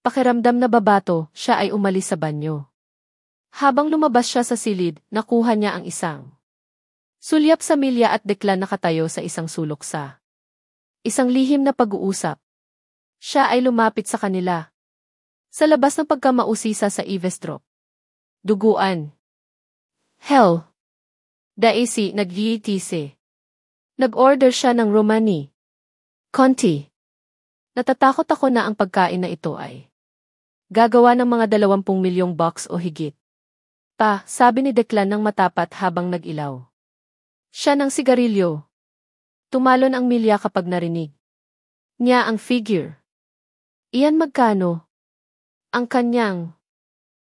Pakiramdam na babato, siya ay umalis sa banyo. Habang lumabas siya sa silid, nakuha niya ang isang sulyap sa milya at Declan nakatayo sa isang sulok sa isang lihim na pag-uusap. Siya ay lumapit sa kanila. Sa labas ng pagkamausisa sa eavesdrop. Duguan. Hell. Daisy, nag-iitise. Nag-order siya ng Romani. Conti. Natatakot ako na ang pagkain na ito ay gagawa ng mga 20 milyong bucks o higit. Sabi ni Declan ng matapat habang nag-ilaw. Siya ng sigarilyo. Tumalon ang milya kapag narinig niya ang figure. Iyan magkano? Ang kanyang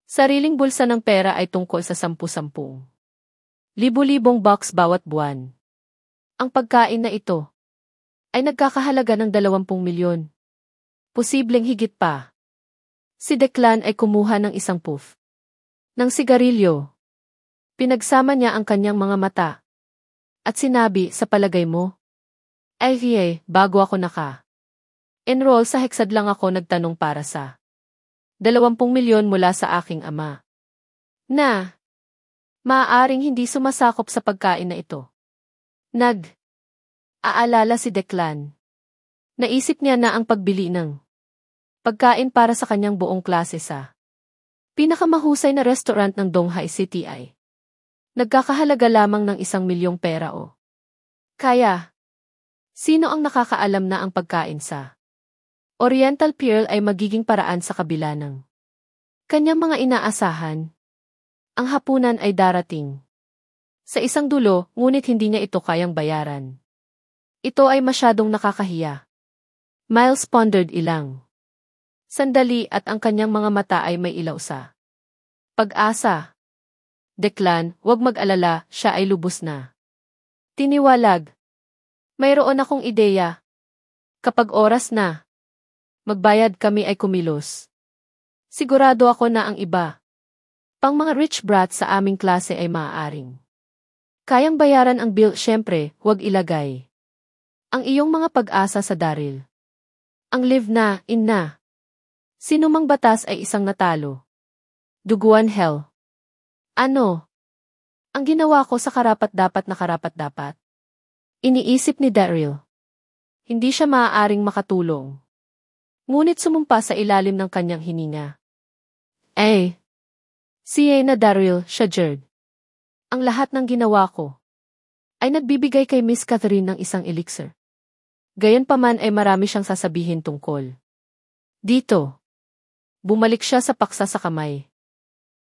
sariling bulsa ng pera ay tungkol sa 10-10. Libu-libong bucks bawat buwan. Ang pagkain na ito ay nagkakahalaga ng 20 milyon. Posibleng higit pa. Si Declan ay kumuha ng isang puff ng sigarilyo. Pinagsama niya ang kanyang mga mata. At sinabi, sa palagay mo? Bago ako enroll sa hexad lang ako nagtanong para sa 20 milyon mula sa aking ama. Na maaaring hindi sumasakop sa pagkain na ito. Aalala si Declan. Naisip niya na ang pagbili ng pagkain para sa kanyang buong klase sa pinakamahusay na restaurant ng Donghai City ay nagkakahalaga lamang ng 1 milyong pera o. Kaya, sino ang nakakaalam na ang pagkain sa Oriental Pearl ay magiging paraan sa kabila ng kanyang mga inaasahan? Ang hapunan ay darating sa isang dulo, ngunit hindi niya ito kayang bayaran. Ito ay masyadong nakakahiya. Miles pondered ilang sandali at ang kanyang mga mata ay may ilaw sa pag-asa. Declan, huwag mag-alala, siya ay lubos na tiniwalag. Mayroon akong ideya. Kapag oras na magbayad kami ay kumilos. Sigurado ako na ang iba pang mga rich brats sa aming klase ay maaaring kayang bayaran ang bill. Siyempre, huwag ilagay ang iyong mga pag-asa sa Daryl. Ang live-in na sinumang batas ay isang natalo. Duguan hell. Ano? Ang ginawa ko sa karapat-dapat na karapat-dapat. Iniisip ni Daryl. Hindi siya maaaring makatulong. Ngunit sumumpa sa ilalim ng kanyang hininga. Siya na Daryl, siya Jared. Ang lahat ng ginawa ko ay nagbibigay kay Miss Catherine ng isang elixir. Gayunpaman ay marami siyang sasabihin tungkol dito. Bumalik siya sa paksa sa kamay.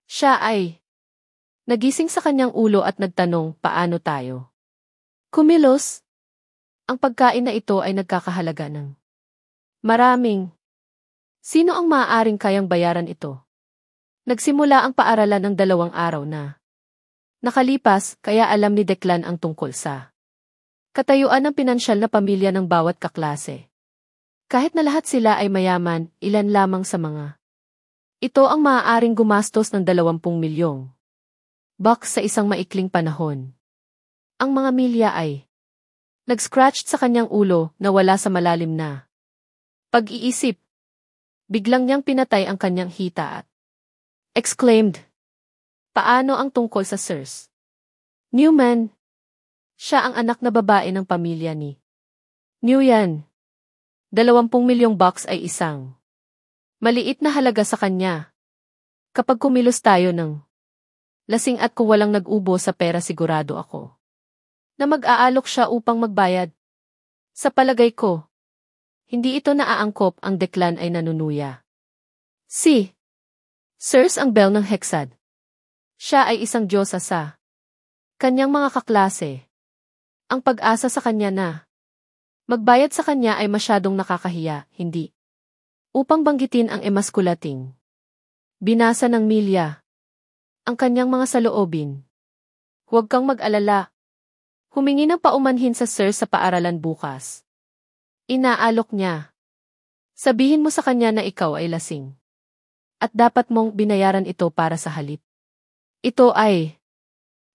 Siya ay Nagising sa kanyang ulo at nagtanong, paano tayo? Kumilos? Ang pagkain na ito ay nagkakahalaga ng maraming. Sino ang maaaring kayang bayaran ito? Nagsimula ang paaralan ng 2 araw na nakalipas, kaya alam ni Declan ang tungkol sa katayuan ng pinansyal na pamilya ng bawat kaklase. Kahit na lahat sila ay mayaman, ilan lamang sa mga ito ang maaaring gumastos ng 20 milyong bucks sa isang maikling panahon. Ang mga milya ay nag-scratched sa kanyang ulo na wala sa malalim na pag-iisip. Biglang niyang pinatay ang kanyang hita at exclaimed, paano ang tungkol sa Sirs Newman? Siya ang anak na babae ng pamilya ni Nguyen. 20 milyong bucks ay isang maliit na halaga sa kanya. Kapag kumilos tayo ng lasing at kung walang nag-ubo sa pera, sigurado ako na mag-aalok siya upang magbayad. Sa palagay ko, hindi ito naaangkop, ang Declan ay nanunuya. Si Sirs ang bell ng Hexad. Siya ay isang diyosa sa kanyang mga kaklase. Ang pag-asa sa kanya na magbayad sa kanya ay masyadong nakakahiya, hindi upang banggitin ang emaskulating binasa ng milya ang kanyang mga saloobin. Huwag kang mag-alala. Humingi ng paumanhin sa Sir sa paaralan bukas. Inaalok niya. Sabihin mo sa kanya na ikaw ay lasing. At dapat mong binayaran ito para sa halip. Ito ay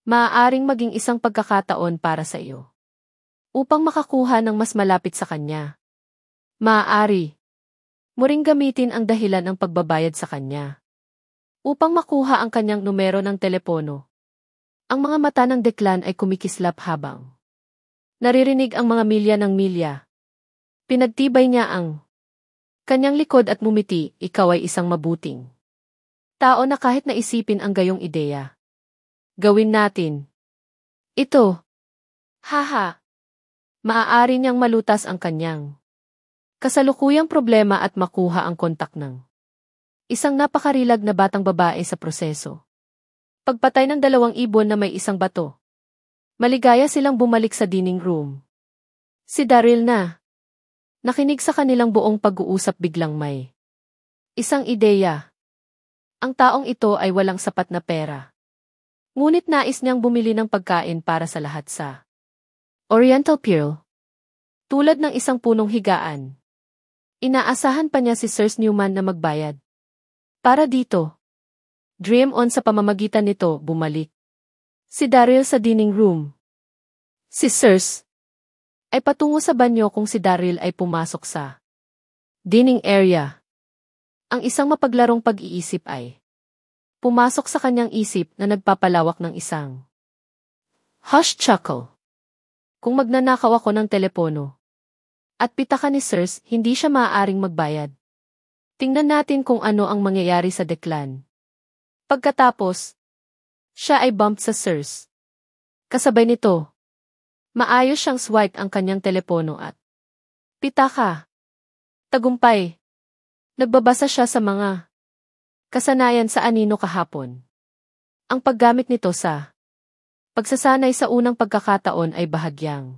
maaaring maging isang pagkakataon para sa iyo upang makakuha ng mas malapit sa kanya. Maaari mo ring gamitin ang dahilan ng pagbabayad sa kanya upang makuha ang kanyang numero ng telepono. Ang mga mata ng Declan ay kumikislap habang naririnig ang mga milya ng milya. Pinagtibay niya ang kanyang likod at mumiti, ikaw ay isang mabuting tao na kahit naisipin ang gayong ideya. Gawin natin ito. Haha. Maaari niyang malutas ang kanyang kasalukuyang problema at makuha ang kontak ng isang napakarilag na batang babae sa proseso. Pagpatay ng 2 ibon na may isang bato. Maligaya silang bumalik sa dining room. Si Daryl na nakinig sa kanilang buong pag-uusap, biglang may isang ideya. Ang taong ito ay walang sapat na pera. Ngunit nais niyang bumili ng pagkain para sa lahat sa Oriental Pearl. Tulad ng isang punong higaan. Inaasahan pa niya si Sirs Newman na magbayad para dito. Dream on sa pamamagitan nito, bumalik si Daryl sa dining room. Si Sirs ay patungo sa banyo kung si Daryl ay pumasok sa dining area. Ang isang mapaglarong pag-iisip ay pumasok sa kanyang isip na nagpapalawak ng isang hush chuckle. Kung magnanakaw ako ng telepono at pitaka ni Sirs, hindi siya maaaring magbayad. Tingnan natin kung ano ang mangyayari sa Declan. Pagkatapos, siya ay bumped sa Sirs. Kasabay nito, maayos siyang swipe ang kanyang telepono at pitaka. Tagumpay. Nagbabasa siya sa mga kasanayan sa anino kahapon. Ang paggamit nito sa pagsasanay sa unang pagkakataon ay bahagyang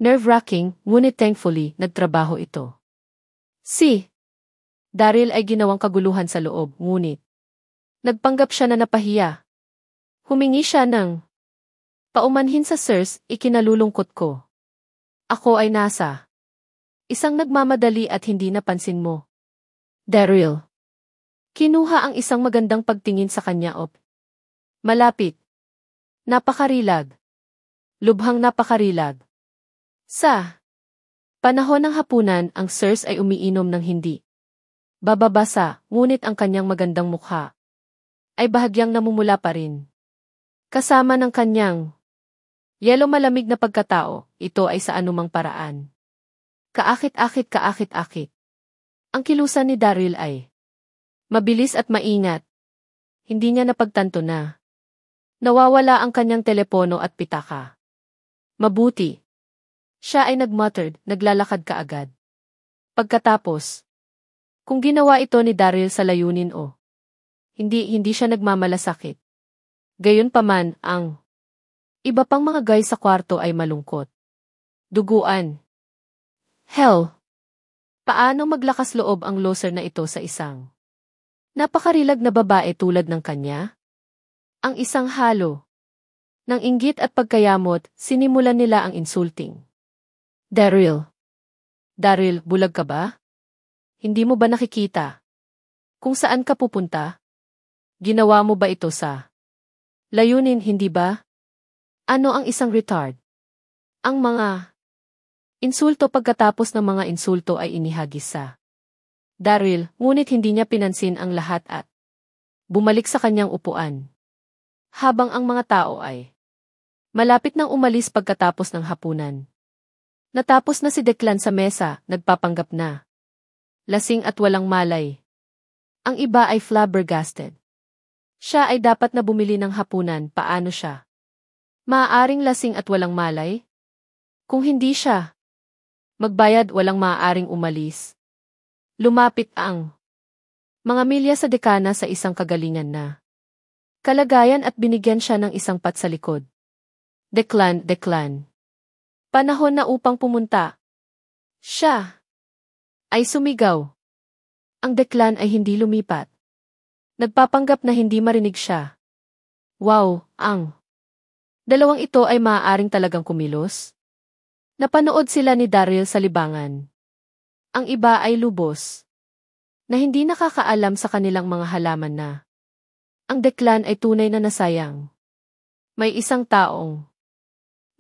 nerve-wracking, ngunit thankfully, nagtrabaho ito. Si Daryl ay ginawang kaguluhan sa loob, ngunit nagpanggap siya na napahiya. Humingi siya ng paumanhin sa Sirs, ikinalulungkot ko. Ako ay nasa isang nagmamadali at hindi napansin mo. Daryl. Kinuha ang isang magandang pagtingin sa kanya op. Malapit. Napakarilag. Lubhang napakarilag. Sa panahon ng hapunan, ang Sirs ay umiinom ng hindi bababasa, ngunit ang kanyang magandang mukha ay bahagyang namumula pa rin. Kasama ng kanyang yelo malamig na pagkatao, ito ay sa anumang paraan. Kaakit-akit, kaakit-akit. Ang kilusan ni Daryl ay mabilis at maingat. Hindi niya napagtanto na nawawala ang kanyang telepono at pitaka. Mabuti. Siya ay nagmuttered, naglalakad kaagad. Pagkatapos, kung ginawa ito ni Daryl sa layunin o hindi siya nagmamalasakit. Gayunpaman, ang iba pang mga guys sa kwarto ay malungkot. Duguan. Hell! Paano maglakas loob ang loser na ito sa isang napakarilag na babae tulad ng kanya? Ang isang halo ng inggit at pagkayamot, sinimulan nila ang insulting. Daryl. Daryl, bulag ka ba? Hindi mo ba nakikita kung saan ka pupunta? Ginawa mo ba ito sa layunin, hindi ba? Ano ang isang retard? Ang mga insulto pagkatapos ng mga insulto ay inihagis sa Daryl, ngunit hindi niya pinansin ang lahat at bumalik sa kanyang upuan. Habang ang mga tao ay malapit nang umalis pagkatapos ng hapunan. Natapos na si Declan sa mesa, nagpapanggap na lasing at walang malay. Ang iba ay flabbergasted. Siya ay dapat na bumili ng hapunan, paano siya maaaring lasing at walang malay? Kung hindi siya magbayad, walang maaaring umalis. Lumapit ang mga milya sa dekana sa isang kagalingan na kalagayan at binigyan siya ng isang pat sa likod. Declan. Panahon na upang pumunta. Siya ay sumigaw. Ang Declan ay hindi lumipat. Nagpapanggap na hindi marinig siya. Wow, ang dalawang ito ay maaaring talagang kumilos. Napanood sila ni Daryl sa libangan. Ang iba ay lubos na hindi nakakaalam sa kanilang mga halaman na ang Declan ay tunay na nasayang. May isang taong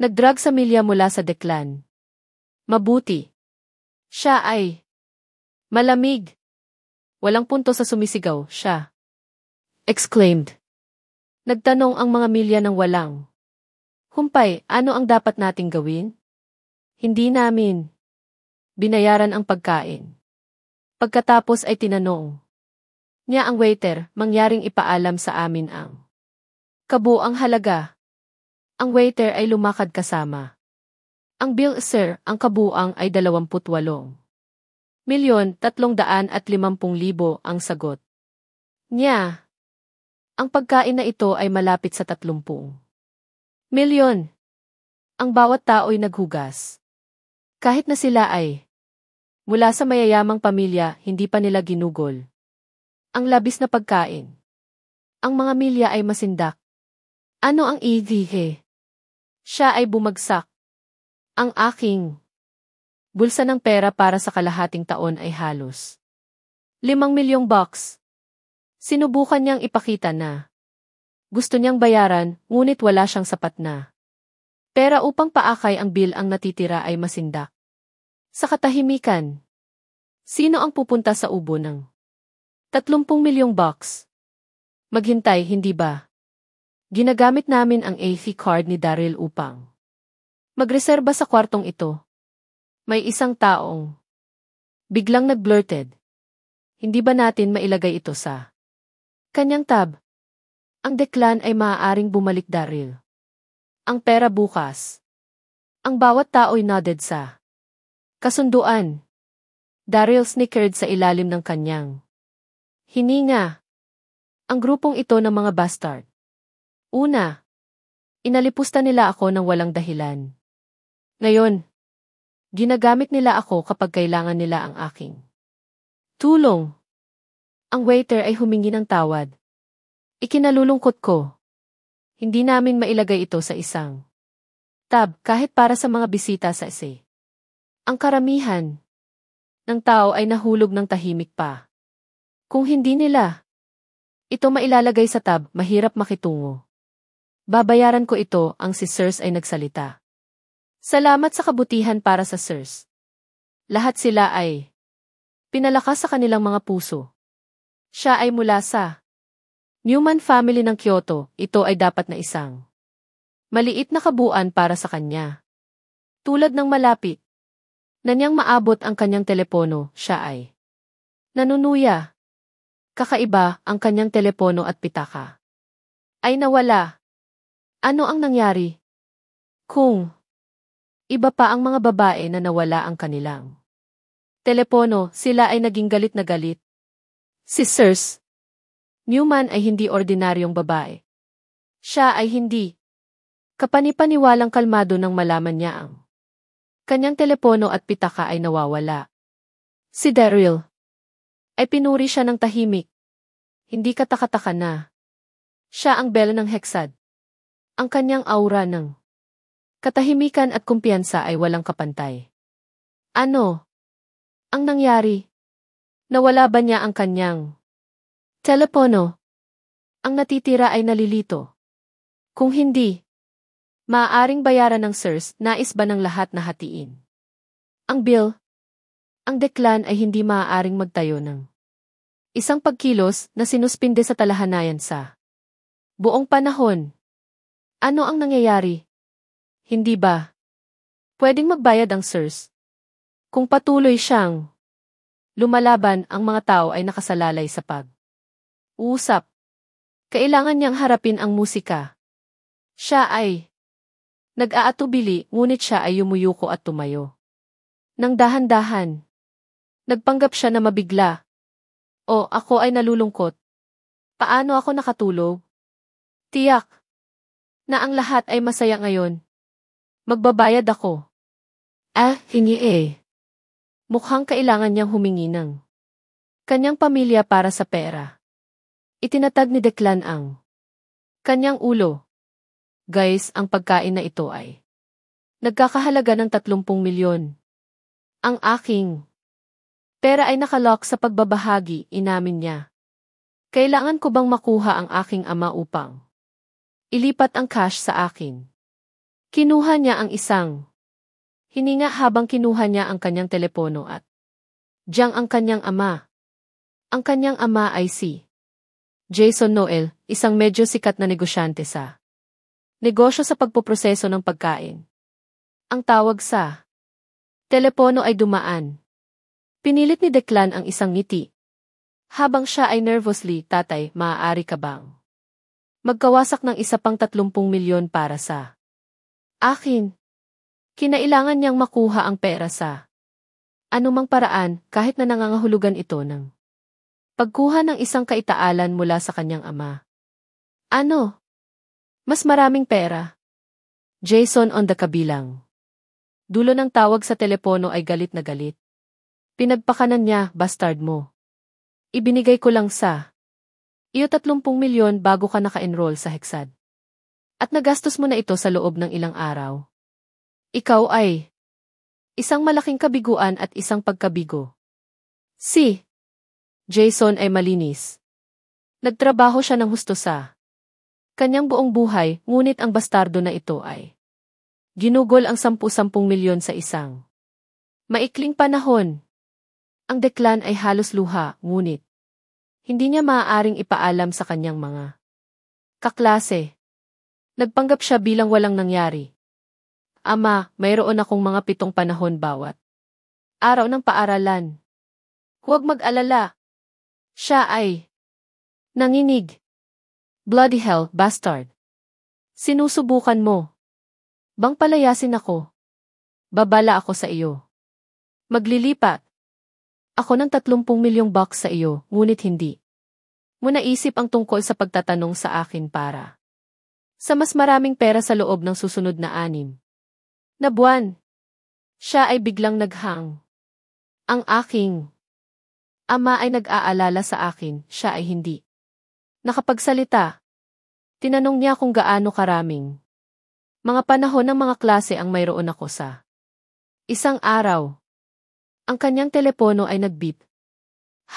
nagdrag sa milya mula sa Declan. Mabuti. Siya ay malamig. Walang punto sa sumisigaw, siya exclaimed. Nagtanong ang mga milya ng walang humpay, ano ang dapat nating gawin? Hindi namin binayaran ang pagkain. Pagkatapos ay tinanong niya ang waiter, mangyaring ipaalam sa amin ang kabuang halaga. Ang waiter ay lumakad kasama ang bill, sir, ang kabuang ay 28,350,000 ang sagot niya. Ang pagkain na ito ay malapit sa 30 milyon. Ang bawat tao'y naghugas. Kahit na sila ay mula sa mayayamang pamilya, hindi pa nila ginugol ang labis na pagkain. Ang mga milya ay masindak. Ano ang idihe? Siya ay bumagsak. Ang aking bulsa ng pera para sa kalahating taon ay halos 5 milyong bucks. Sinubukan niyang ipakita na gusto niyang bayaran, ngunit wala siyang sapat na pera upang paakay ang bill, ang natitira ay masindak. Sa katahimikan, sino ang pupunta sa ubo ng 30 milyong bucks? Maghintay, hindi ba? Ginagamit namin ang AV card ni Daryl upang magreserba sa kwartong ito. May isang taong biglang nagblurted. Hindi ba natin mailagay ito sa kanyang tab? Ang Declan ay maaaring bumalik, Daryl. Ang pera bukas. Ang bawat tao'y nodded sa kasunduan. Daryl snickered sa ilalim ng kanyang hininga. Ang grupong ito ng mga bastard. Una, inalipusta nila ako ng walang dahilan. Ngayon, ginagamit nila ako kapag kailangan nila ang aking tulong. Ang waiter ay humingi ng tawad. Ikinalulungkot ko. Hindi namin mailagay ito sa isang tab kahit para sa mga bisita sa ese. Ang karamihan ng tao ay nahulog ng tahimik pa. Kung hindi nila ito mailalagay sa tab, mahirap makitungo. Babayaran ko ito, ang si Sirs ay nagsalita. Salamat sa kabutihan para sa Sirs. Lahat sila ay pinalakas sa kanilang mga puso. Siya ay mula sa Newman family ng Kyoto, ito ay dapat na isang maliit na kabuuan para sa kanya. Tulad ng malapit na niyang maabot ang kanyang telepono, siya ay nanunuya. Kakaiba ang kanyang telepono at pitaka ay nawala. Ano ang nangyari? Kung iba pa ang mga babae na nawala ang kanilang telepono, sila ay naging galit na galit. Si Sirs Newman ay hindi ordinaryong babae. Siya ay hindi kapanipaniwalang kalmado nang malaman niya ang kanyang telepono at pitaka ay nawawala. Si Daryl ay pinuri siya ng tahimik. Hindi katakataka na. Siya ang bela ng Hexad. Ang kanyang aura ng katahimikan at kumpiyansa ay walang kapantay. Ano ang nangyari? Nawala ba niya ang kanyang telepono? Ang natitira ay nalilito. Kung hindi, maaaring bayaran ng sirs, nais ba ng lahat na hatiin ang bill? Ang Declan ay hindi maaaring magtayo ng isang pagkilos na sinuspinde sa talahanayan sa buong panahon. Ano ang nangyayari? Hindi ba pwedeng magbayad ang sirs? Kung patuloy siyang lumalaban, ang mga tao ay nakasalalay sa pag-uusap. Kailangan niyang harapin ang musika. Siya ay nag-aatubili, ngunit siya ay yumuyuko at tumayo. Nang dahan-dahan, nagpanggap siya na mabigla. O, ako ay nalulungkot. Paano ako nakatulog? Tiyak na ang lahat ay masaya ngayon. Magbabayad ako. Hingi eh. Mukhang kailangan niyang humingi ng kanyang pamilya para sa pera. Itinatag ni Declan ang kanyang ulo. Guys, ang pagkain na ito ay nagkakahalaga ng 30 milyon. Ang aking pera ay nakalock sa pagbabahagi, inamin niya. Kailangan ko bang makuha ang aking ama upang ilipat ang cash sa akin? Kinuha niya ang isang hininga habang kinuha niya ang kanyang telepono at diyang ang kanyang ama. Ang kanyang ama ay si Jason Noel, isang medyo sikat na negosyante sa negosyo sa pagpoproseso ng pagkain. Ang tawag sa telepono ay dumaan. Pinilit ni Declan ang isang ngiti. Habang siya ay nervously, tatay, maaari ka bang magkawasak ng isa pang 30 milyon para sa akin? Kinailangan niyang makuha ang pera sa anumang paraan, kahit na nangangahulugan ito ng pagkuha ng isang kaitaalan mula sa kanyang ama. Ano? Mas maraming pera? Jason on the kabilang dulo ng tawag sa telepono ay galit na galit. Pinagpakanan niya, bastard mo. Ibinigay ko lang sa iyo 30 milyon bago ka naka-enroll sa Hexad. At nagastos mo na ito sa loob ng ilang araw. Ikaw ay isang malaking kabiguan at isang pagkabigo. Si Jason ay malinis. Nagtrabaho siya ng husto sa kanyang buong buhay, ngunit ang bastardo na ito ay ginugol ang 10 milyon sa isang maikling panahon. Ang Declan ay halos luha, ngunit hindi niya maaaring ipaalam sa kanyang mga kaklase. Nagpanggap siya bilang walang nangyari. Ama, mayroon akong mga 7 panahon bawat araw ng paaralan. Huwag mag-alala. Siya ay nanginig. Bloody hell, bastard. Sinusubukan mo bang palayasin ako? Babala ako sa iyo. Maglilipat ako ng 30 milyong bucks sa iyo, ngunit hindi mo naisip ang tungkol sa pagtatanong sa akin para sa mas maraming pera sa loob ng susunod na 6 na buwan. Siya ay biglang naghang. Ang aking ama ay nag-aalala sa akin, siya ay hindi nakapagsalita. Tinanong niya kung gaano karaming mga panahon ng mga klase ang mayroon ako sa isang araw. Ang kanyang telepono ay nag-beep.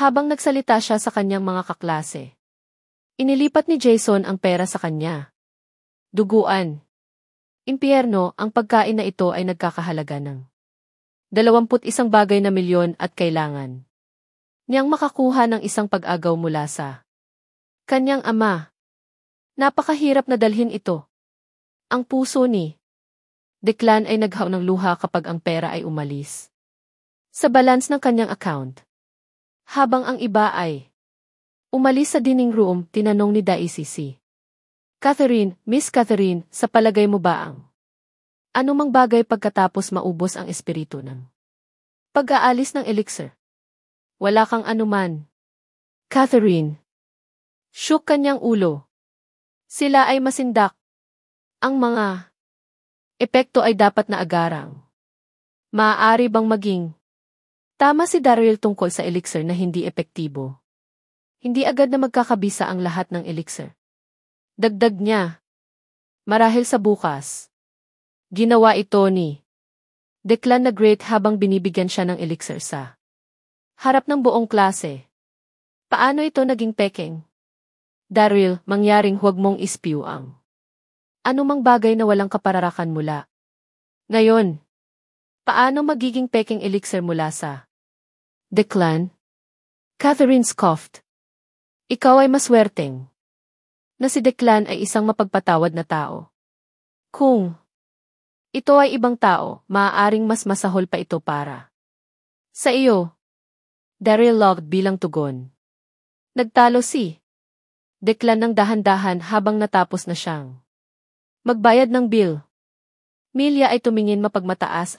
Habang nagsalita siya sa kanyang mga kaklase, inilipat ni Jason ang pera sa kanya. Duguan. Impyerno, ang pagkain na ito ay nagkakahalaga ng 21 bagay na milyon at kailangan niyang makakuha ng isang pag-agaw mula sa kanyang ama. Napakahirap na dalhin ito. Ang puso ni Declan ay naghaw ng luha kapag ang pera ay umalis sa balance ng kanyang account. Habang ang iba ay umalis sa dining room, tinanong ni Daisy si Catherine, Miss Catherine, sa palagay mo ba ang anumang bagay pagkatapos maubos ang espiritu ng pag-aalis ng elixir? Wala kang anuman. Catherine. Shook kanyang ulo. Sila ay masindak. Ang mga epekto ay dapat na agarang. Maaari bang maging tama si Daryl tungkol sa elixir na hindi epektibo? Hindi agad na magkakabisa ang lahat ng elixir. Dagdag niya. Marahil sa bukas. Ginawa ito ni Declan na Great habang binibigyan siya ng elixir sa harap ng buong klase. Paano ito naging pekeng? Daryl, mangyaring huwag mong ispiw ang anumang bagay na walang kapararakan mula. Ngayon, paano magiging pekeng elixir mula sa Declan? Catherine scoffed. Ikaw ay maswerteng na si Declan ay isang mapagpatawad na tao. Kung ito ay ibang tao, maaaring mas masahol pa ito para sa iyo. Daryl logged bilang tugon. Nagtalo si Declan ng dahan-dahan habang natapos na siyang magbayad ng bill. Milya ay tumingin mapagmataas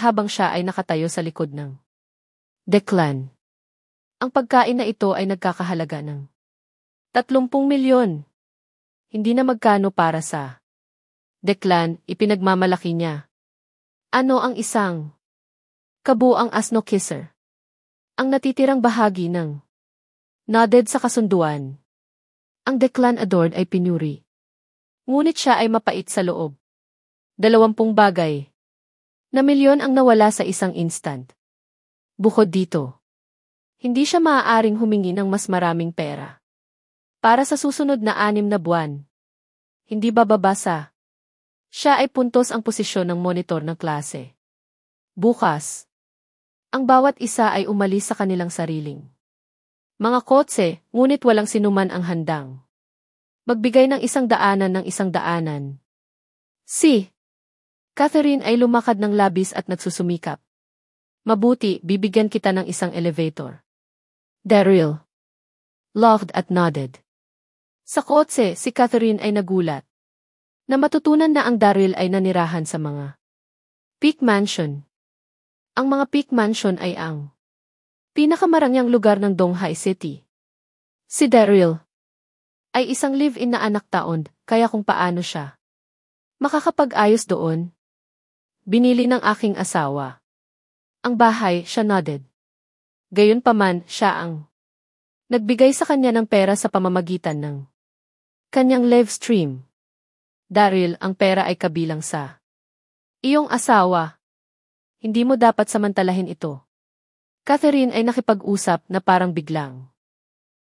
habang siya ay nakatayo sa likod ng Declan. Ang pagkain na ito ay nagkakahalaga ng 30 milyon. Hindi na magkano para sa Declan, ipinagmamalaki niya. Ano ang isang kabuang asno kisser? Ang natitirang bahagi ng nodded sa kasunduan. Ang Declan adored ay pinuri. Ngunit siya ay mapait sa loob. 20 bagay na milyon ang nawala sa isang instant. Bukod dito, hindi siya maaaring humingi ng mas maraming pera para sa susunod na 6 na buwan. Hindi bababa sa siya ay puntos ang posisyon ng monitor ng klase. Bukas, ang bawat isa ay umalis sa kanilang sariling mga kotse, ngunit walang sinuman ang handang magbigay ng 100 ng 100. Si Catherine ay lumakad ng labis at nagsusumikap. Mabuti, bibigyan kita ng isang elevator. Daryl laughed at nodded. Sa kotse, si Catherine ay nagulat na matutunan na ang Daryl ay nanirahan sa mga Peak Mansion. Ang mga Peak Mansion ay ang pinakamarangyang lugar ng Donghai City. Si Daryl ay isang live-in na anak taon, kaya kung paano siya makakapag-ayos doon. Binili ng aking asawa ang bahay, siya nodded. Gayunpaman, siya ang nagbigay sa kanya ng pera sa pamamagitan ng kanyang live stream. Daryl, ang pera ay kabilang sa iyong asawa. Hindi mo dapat samantalahin ito. Catherine ay nakipag-usap na parang biglang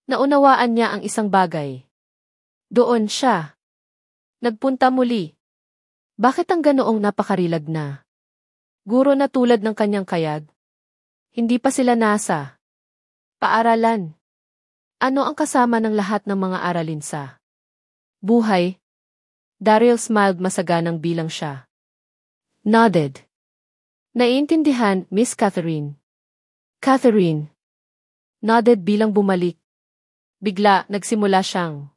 naunawaan niya ang isang bagay. Doon siya nagpunta muli. Bakit ang ganoong napakarilag na guro na tulad ng kanyang kayag? Hindi pa sila nasa paaralan. Ano ang kasama ng lahat ng mga aralin sa buhay? Daryl smiled masaganang bilang siya nodded. Naiintindihan, Miss Catherine. Catherine nodded bilang bumalik. Bigla, nagsimula siyang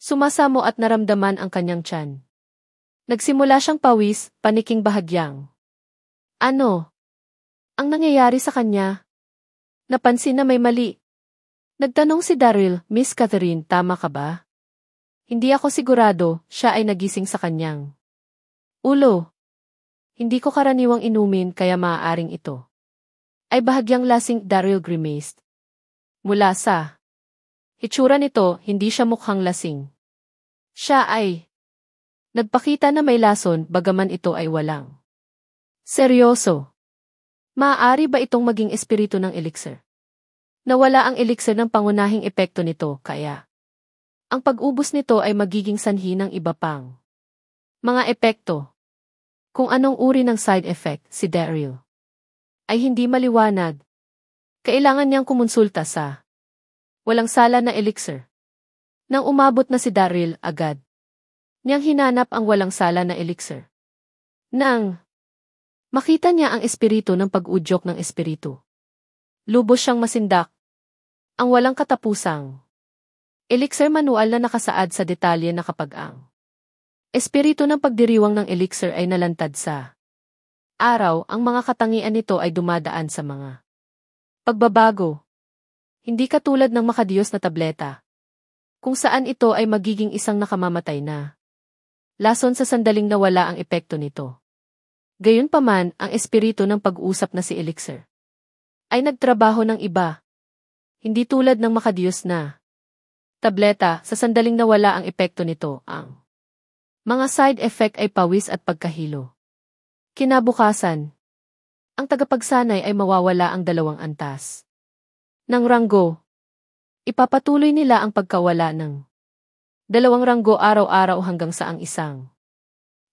sumasamo at naramdaman ang kanyang tiyan. Nagsimula siyang pawis, paniking bahagyang. Ano ang nangyayari sa kanya? Napansin na may mali. Nagtanong si Daryl, Miss Catherine, tama ka ba? Hindi ako sigurado, siya ay nagising sa kanyang ulo. Hindi ko karaniwang inumin kaya maaaring ito ay bahagyang lasing. Daryl grimaced. Mula sa hitsura nito, hindi siya mukhang lasing. Siya ay nagpakita na may lason bagaman ito ay walang seryoso. Maaari ba itong maging espiritu ng elixir? Nawala ang elixir ng pangunahing epekto nito kaya ang pag-ubos nito ay magiging sanhi ng iba pang mga epekto. Kung anong uri ng side effect si Daryl ay hindi maliwanag. Kailangan niyang kumonsulta sa walang sala na elixir. Nang umabot na si Daryl, agad niyang hinanap ang walang sala na elixir. Nang makita niya ang espiritu ng pag-udyok ng espiritu, lubos siyang masindak. Ang walang katapusang elixir manual na nakasaad sa detalye na kapag ang espiritu ng pagdiriwang ng elixir ay nalantad sa araw, ang mga katangian nito ay dumadaan sa mga pagbabago. Hindi katulad ng makadiyos na tableta. Kung saan ito ay magiging isang nakamamatay na lason sa sandaling nawala ang epekto nito. Gayunpaman, ang espiritu ng pag-uusap na si Elixir ay nagtrabaho ng iba. Hindi tulad ng makadiyos na tableta, sa sandaling nawala ang epekto nito, ang mga side effect ay pawis at pagkahilo. Kinabukasan, ang tagapagsanay ay mawawala ang 2 antas ng ranggo. Ipapatuloy nila ang pagkawala ng 2 ranggo araw-araw hanggang sa ang isang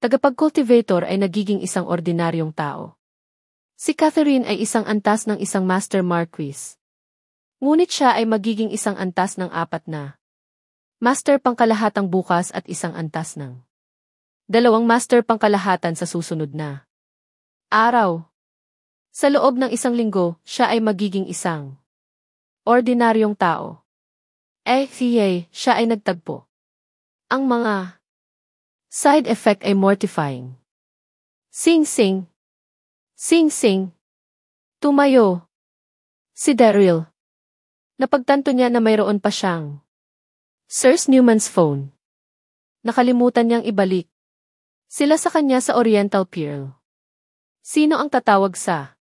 tagapag-cultivator ay nagiging isang ordinaryong tao. Si Catherine ay isang antas ng isang Master Marquis. Ngunit siya ay magiging isang antas ng 4 na Master pangkalahatang bukas at isang antas ng 2 Master pangkalahatan sa susunod na araw. Sa loob ng 1 linggo, siya ay magiging isang ordinaryong tao. Siya ay nagtagpo. Ang mga side effect ay mortifying. Sing-sing. Sing-sing. Tumayo. Si Daryl. Napagtanto niya na mayroon pa siyang Sir Newman's phone. Nakalimutan niyang ibalik sila sa kanya sa Oriental Pearl. Sino ang tatawag sa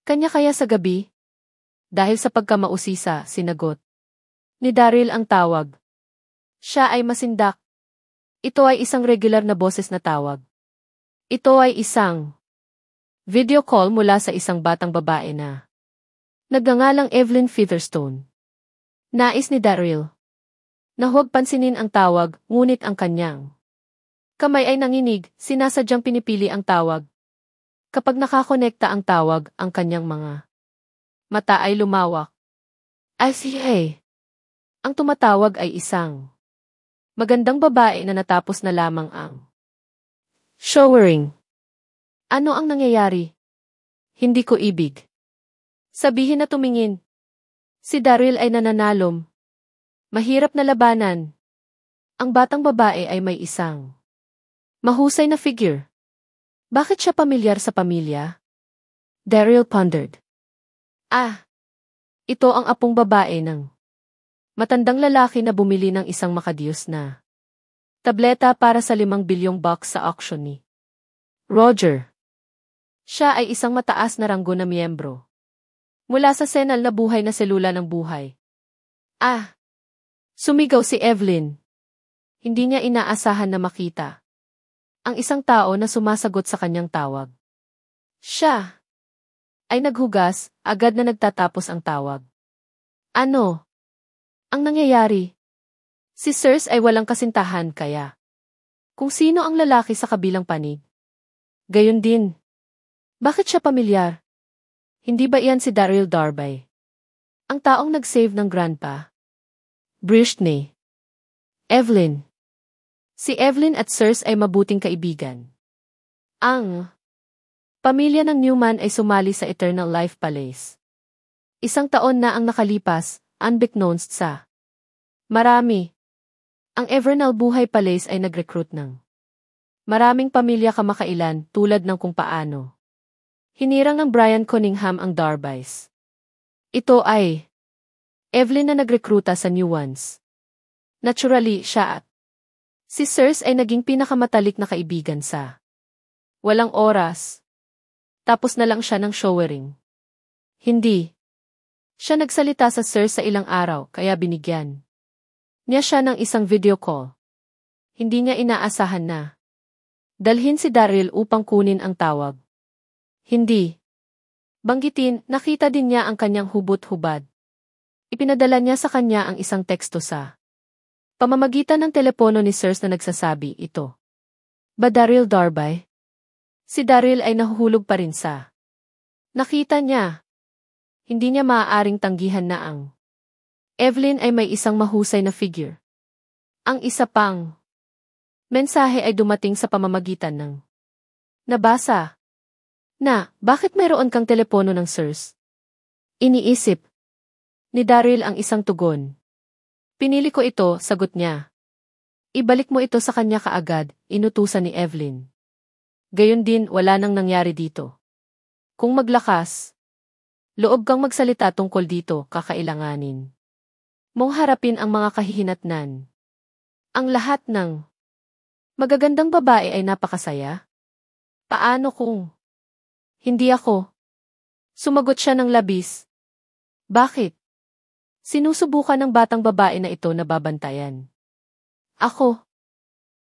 kanya kaya sa gabi? Dahil sa pagkamausisa, sinagot ni Daryl ang tawag. Siya ay masindak. Ito ay isang regular na boses na tawag. Ito ay isang video call mula sa isang batang babae na nagngangalang Evelyn Featherstone. Nais ni Daryl na huwag pansinin ang tawag, ngunit ang kanyang kamay ay nanginig, sinasadyang pinipili ang tawag. Kapag nakakonekta ang tawag, ang kanyang mga mata ay lumawak. Ang tumatawag ay isang magandang babae na natapos na lamang ang showering. Ano ang nangyayari? Hindi ko ibig sabihin na tumingin. Si Daryl ay nananalom. Mahirap na labanan. Ang batang babae ay may isang mahusay na figure. Bakit siya pamilyar sa pamilya? Daryl pondered. Ito ang apong babae ng matandang lalaki na bumili ng isang makadiyos na tableta para sa 5 bilyong bucks sa auction ni Roger. Siya ay isang mataas na ranggo na miyembro mula sa senal na buhay na selula ng buhay. Sumigaw si Evelyn. Hindi niya inaasahan na makita ang isang tao na sumasagot sa kanyang tawag. Siya ay naghugas, agad na nagtatapos ang tawag. Ano ang nangyayari? Si Sirs ay walang kasintahan kaya kung sino ang lalaki sa kabilang panig. Gayon din. Bakit siya pamilyar? Hindi ba iyan si Daryl Darby? Ang taong nag-save ng grandpa? Britney. Evelyn. Si Evelyn at Sirs ay mabuting kaibigan. Ang pamilya ng Newman ay sumali sa Eternal Life Palace. 1 taon na ang nakalipas, unbeknownst sa marami. Ang Evernal Buhay Palace ay nag-recruit ng maraming pamilya kamakailan tulad ng kung paano hinirang ng Brian Cunningham ang Darbys. Ito ay Evelyn na nagrekruta sa new ones. Naturally, siya at si Sirs ay naging pinakamatalik na kaibigan sa walang oras. Tapos na lang siya ng showering. Hindi siya nagsalita sa Sirs sa ilang araw kaya binigyan niya siya ng isang video call. Hindi niya inaasahan na dalhin si Daryl upang kunin ang tawag. Hindi banggitin, nakita din niya ang kanyang hubot-hubad. Ipinadala niya sa kanya ang isang teksto sa pamamagitan ng telepono ni Sirs na nagsasabi ito. Ba Daryl Darby? Si Daryl ay nahuhulog pa rin sa nakita niya. Hindi niya maaaring tanggihan na ang Evelyn ay may isang mahusay na figure. Ang isa pang mensahe ay dumating sa pamamagitan ng nabasa na bakit mayroon kang telepono ng Sirs? Iniisip ni Daryl ang isang tugon. Pinili ko ito, sagot niya. Ibalik mo ito sa kanya kaagad, inutusan ni Evelyn. Gayon din, wala nang nangyari dito. Kung maglakas loob kang magsalita tungkol dito, kakailanganin mong harapin ang mga kahihinatnan. Ang lahat ng magagandang babae ay napakasaya? Paano kung hindi ako? Sumagot siya ng labis. Bakit? Sinusubukan ng batang babae na ito na babantayan. Ako.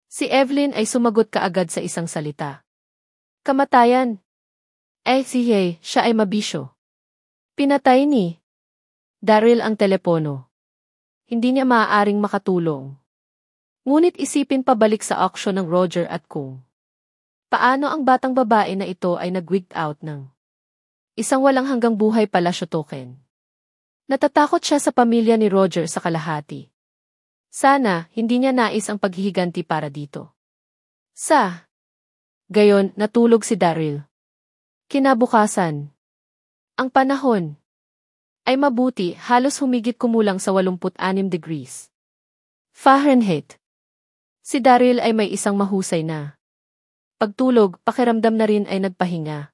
Si Evelyn ay sumagot kaagad sa isang salita. Kamatayan. Siya ay mabisyo. Pinatay ni Daryl ang telepono. Hindi niya maaaring makatulong. Ngunit isipin pabalik sa auction ng Roger at kung paano ang batang babae na ito ay nag-wigged out ng isang walang hanggang buhay palasyo token. Natatakot siya sa pamilya ni Roger sa kalahati. Sana, hindi niya nais ang paghihiganti para dito. Gayon, natulog si Daryl. Kinabukasan. Ang panahon ay mabuti, halos humigit kumulang sa 86 degrees Fahrenheit. Si Daryl ay may isang mahusay na pagtulog, pakiramdam na rin ay nagpahinga.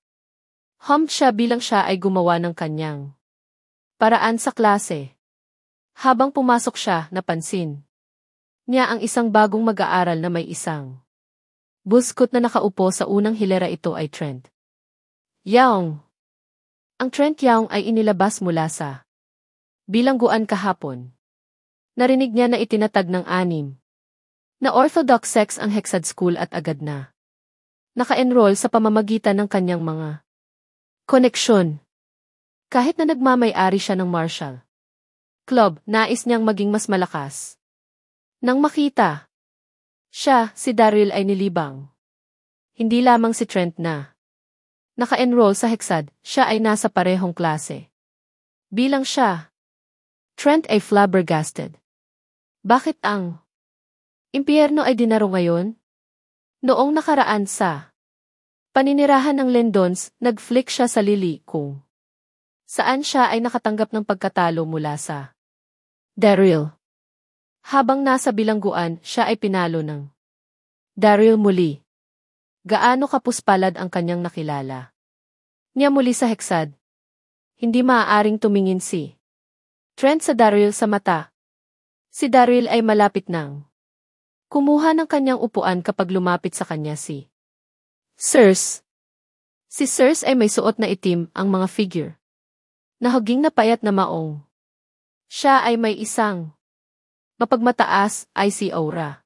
Hummed siya bilang siya ay gumawa ng kanyang paraan sa klase. Habang pumasok siya, napansin niya ang isang bagong mag-aaral na may isang buskot na nakaupo sa unang hilera. Ito ay Trent Young. Ang Trent Young ay inilabas mula sa bilangguan kahapon. Narinig niya na itinatag ng 6 na Orthodox sects ang Hexad School at agad na naka-enroll sa pamamagitan ng kanyang mga koneksyon. Kahit na nagmamay-ari siya ng Marshall Club, nais niyang maging mas malakas. Nang makita siya, si Daryl ay nilibang. Hindi lamang si Trent na naka-enroll sa Hexad, siya ay nasa parehong klase. Bilang siya, Trent ay flabbergasted. Bakit ang impyerno ay dinaro ngayon? Noong nakaraan sa paninirahan ng Lendons, nag-flick siya sa Lily kung saan siya ay nakatanggap ng pagkatalo mula sa Daryl. Habang nasa bilangguan, siya ay pinalo ng Daryl muli. Gaano kapuspalad ang kanyang nakilala niya muli sa Hexad. Hindi maaaring tumingin si Trent sa Daryl sa mata. Si Daryl ay malapit nang kumuha ng kanyang upuan kapag lumapit sa kanya si Sirs. Si Sirs ay may suot na itim ang mga figure. Nahaging na payat na maong. Siya ay may isang mapagmataas, icy aura.